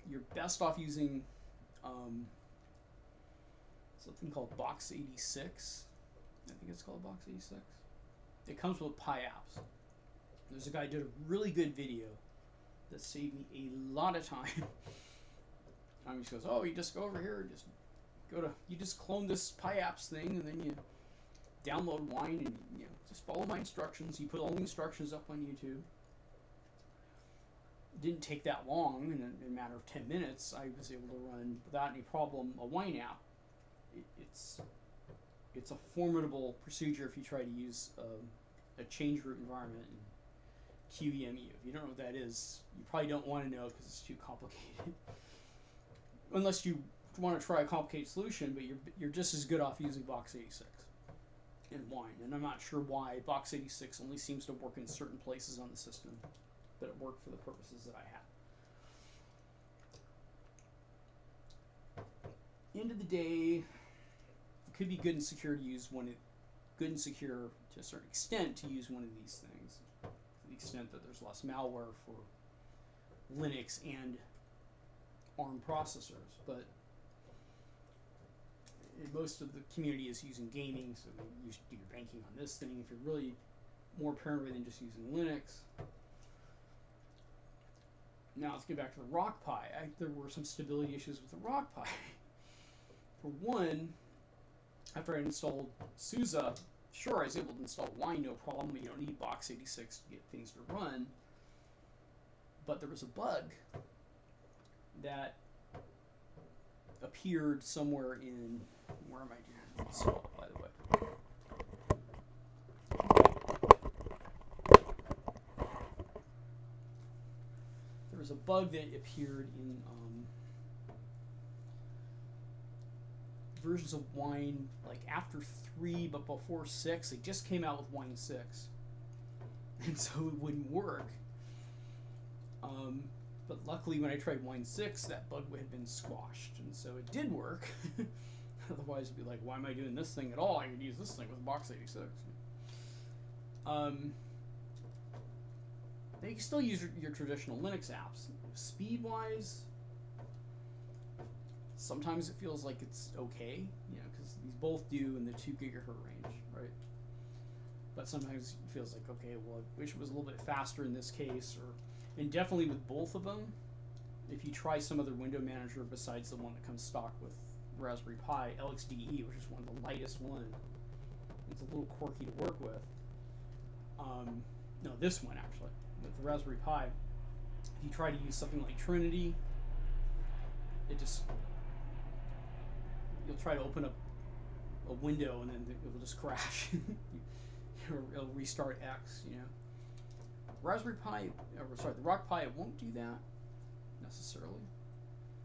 you're best off using something called Box 86. I think it's called Box 86. It comes with Pi apps. There's a guy who did a really good video that saved me a lot of time. He just goes, oh, you just go over here and you just clone this Pi apps thing, and then you download Wine, and just follow my instructions. You put all the instructions up on YouTube. It didn't take that long. In a matter of 10 minutes, I was able to run without any problem a Wine app. It's a formidable procedure if you try to use a change root environment in QEMU. If you don't know what that is, you probably don't want to know because it's too complicated. Unless you want to try a complicated solution, but you're just as good off using Box 86 and Wine. And I'm not sure why Box 86 only seems to work in certain places on the system, but it worked for the purposes that I had. End of the day, it could be good and secure to use good and secure to a certain extent to use one of these things, to the extent that there's less malware for Linux and ARM processors. But most of the community is using gaming, so you should do your banking on this thing. If you're really more paranoid than just using Linux. Now let's get back to the Rock Pi. There were some stability issues with the Rock Pi. For one, after I installed Souza, sure, I was able to install Wine, no problem. You don't need Box 86 to get things to run. But there was a bug that appeared somewhere in, where am I doing this, by the way? There was a bug that appeared in versions of Wine, like after 3 but before 6. They just came out with Wine 6, and so it wouldn't work. But luckily when I tried Wine 6, that bug had been squashed, and so it did work. Otherwise it'd be like, why am I doing this thing at all? I could use this thing with Box 86. They can still use your traditional Linux apps. Speed-wise, sometimes it feels like it's okay, because these both do in the 2 gigahertz range, right? But sometimes it feels like, okay, well, I wish it was a little bit faster in this case, and definitely with both of them, if you try some other window manager besides the one that comes stock with Raspberry Pi, LXDE, which is one of the lightest ones, it's a little quirky to work with. No, this one actually, with the Raspberry Pi, if you try to use something like Trinity, you'll try to open up a window and then it will just crash. It'll restart X, Raspberry Pi, the Rock Pi, it won't do that necessarily.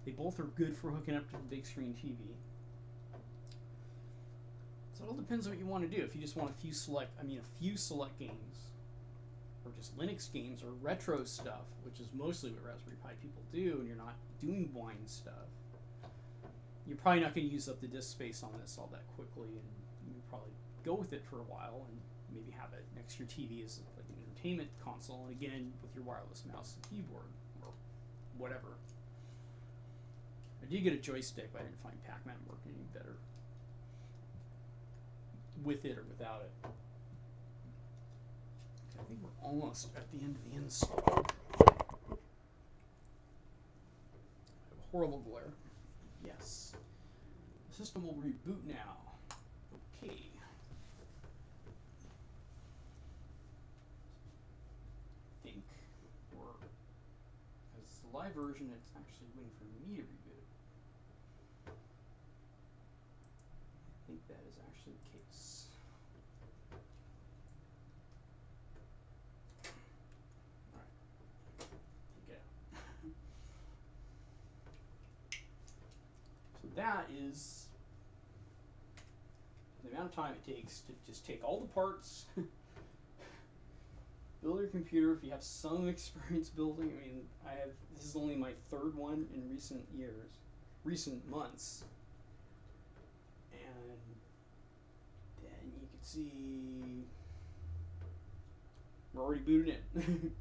They both are good for hooking up to the big screen TV. So it all depends on what you want to do. If you just want a few select games, or just Linux games, or retro stuff, which is mostly what Raspberry Pi people do, and you're not doing Wine stuff, you're probably not going to use up the disk space on this all that quickly, and you can probably go with it for a while and maybe have it next to your TV as like an entertainment console, and again with your wireless mouse and keyboard or whatever. I did get a joystick, but I didn't find Pac-Man working any better with it or without it. I think we're almost at the end of the install. I have a horrible glare. Yes. The system will reboot now. Okay. I think we're as live version, it's actually waiting for me to reboot. I think that is actually the case. Alright. Get out. So that is the amount of time it takes to just take all the parts, build your computer. If you have some experience building, I mean, this is only my third one in recent months. And then you can see we're already booted in.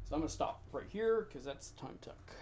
So I'm going to stop right here because that's time tuck.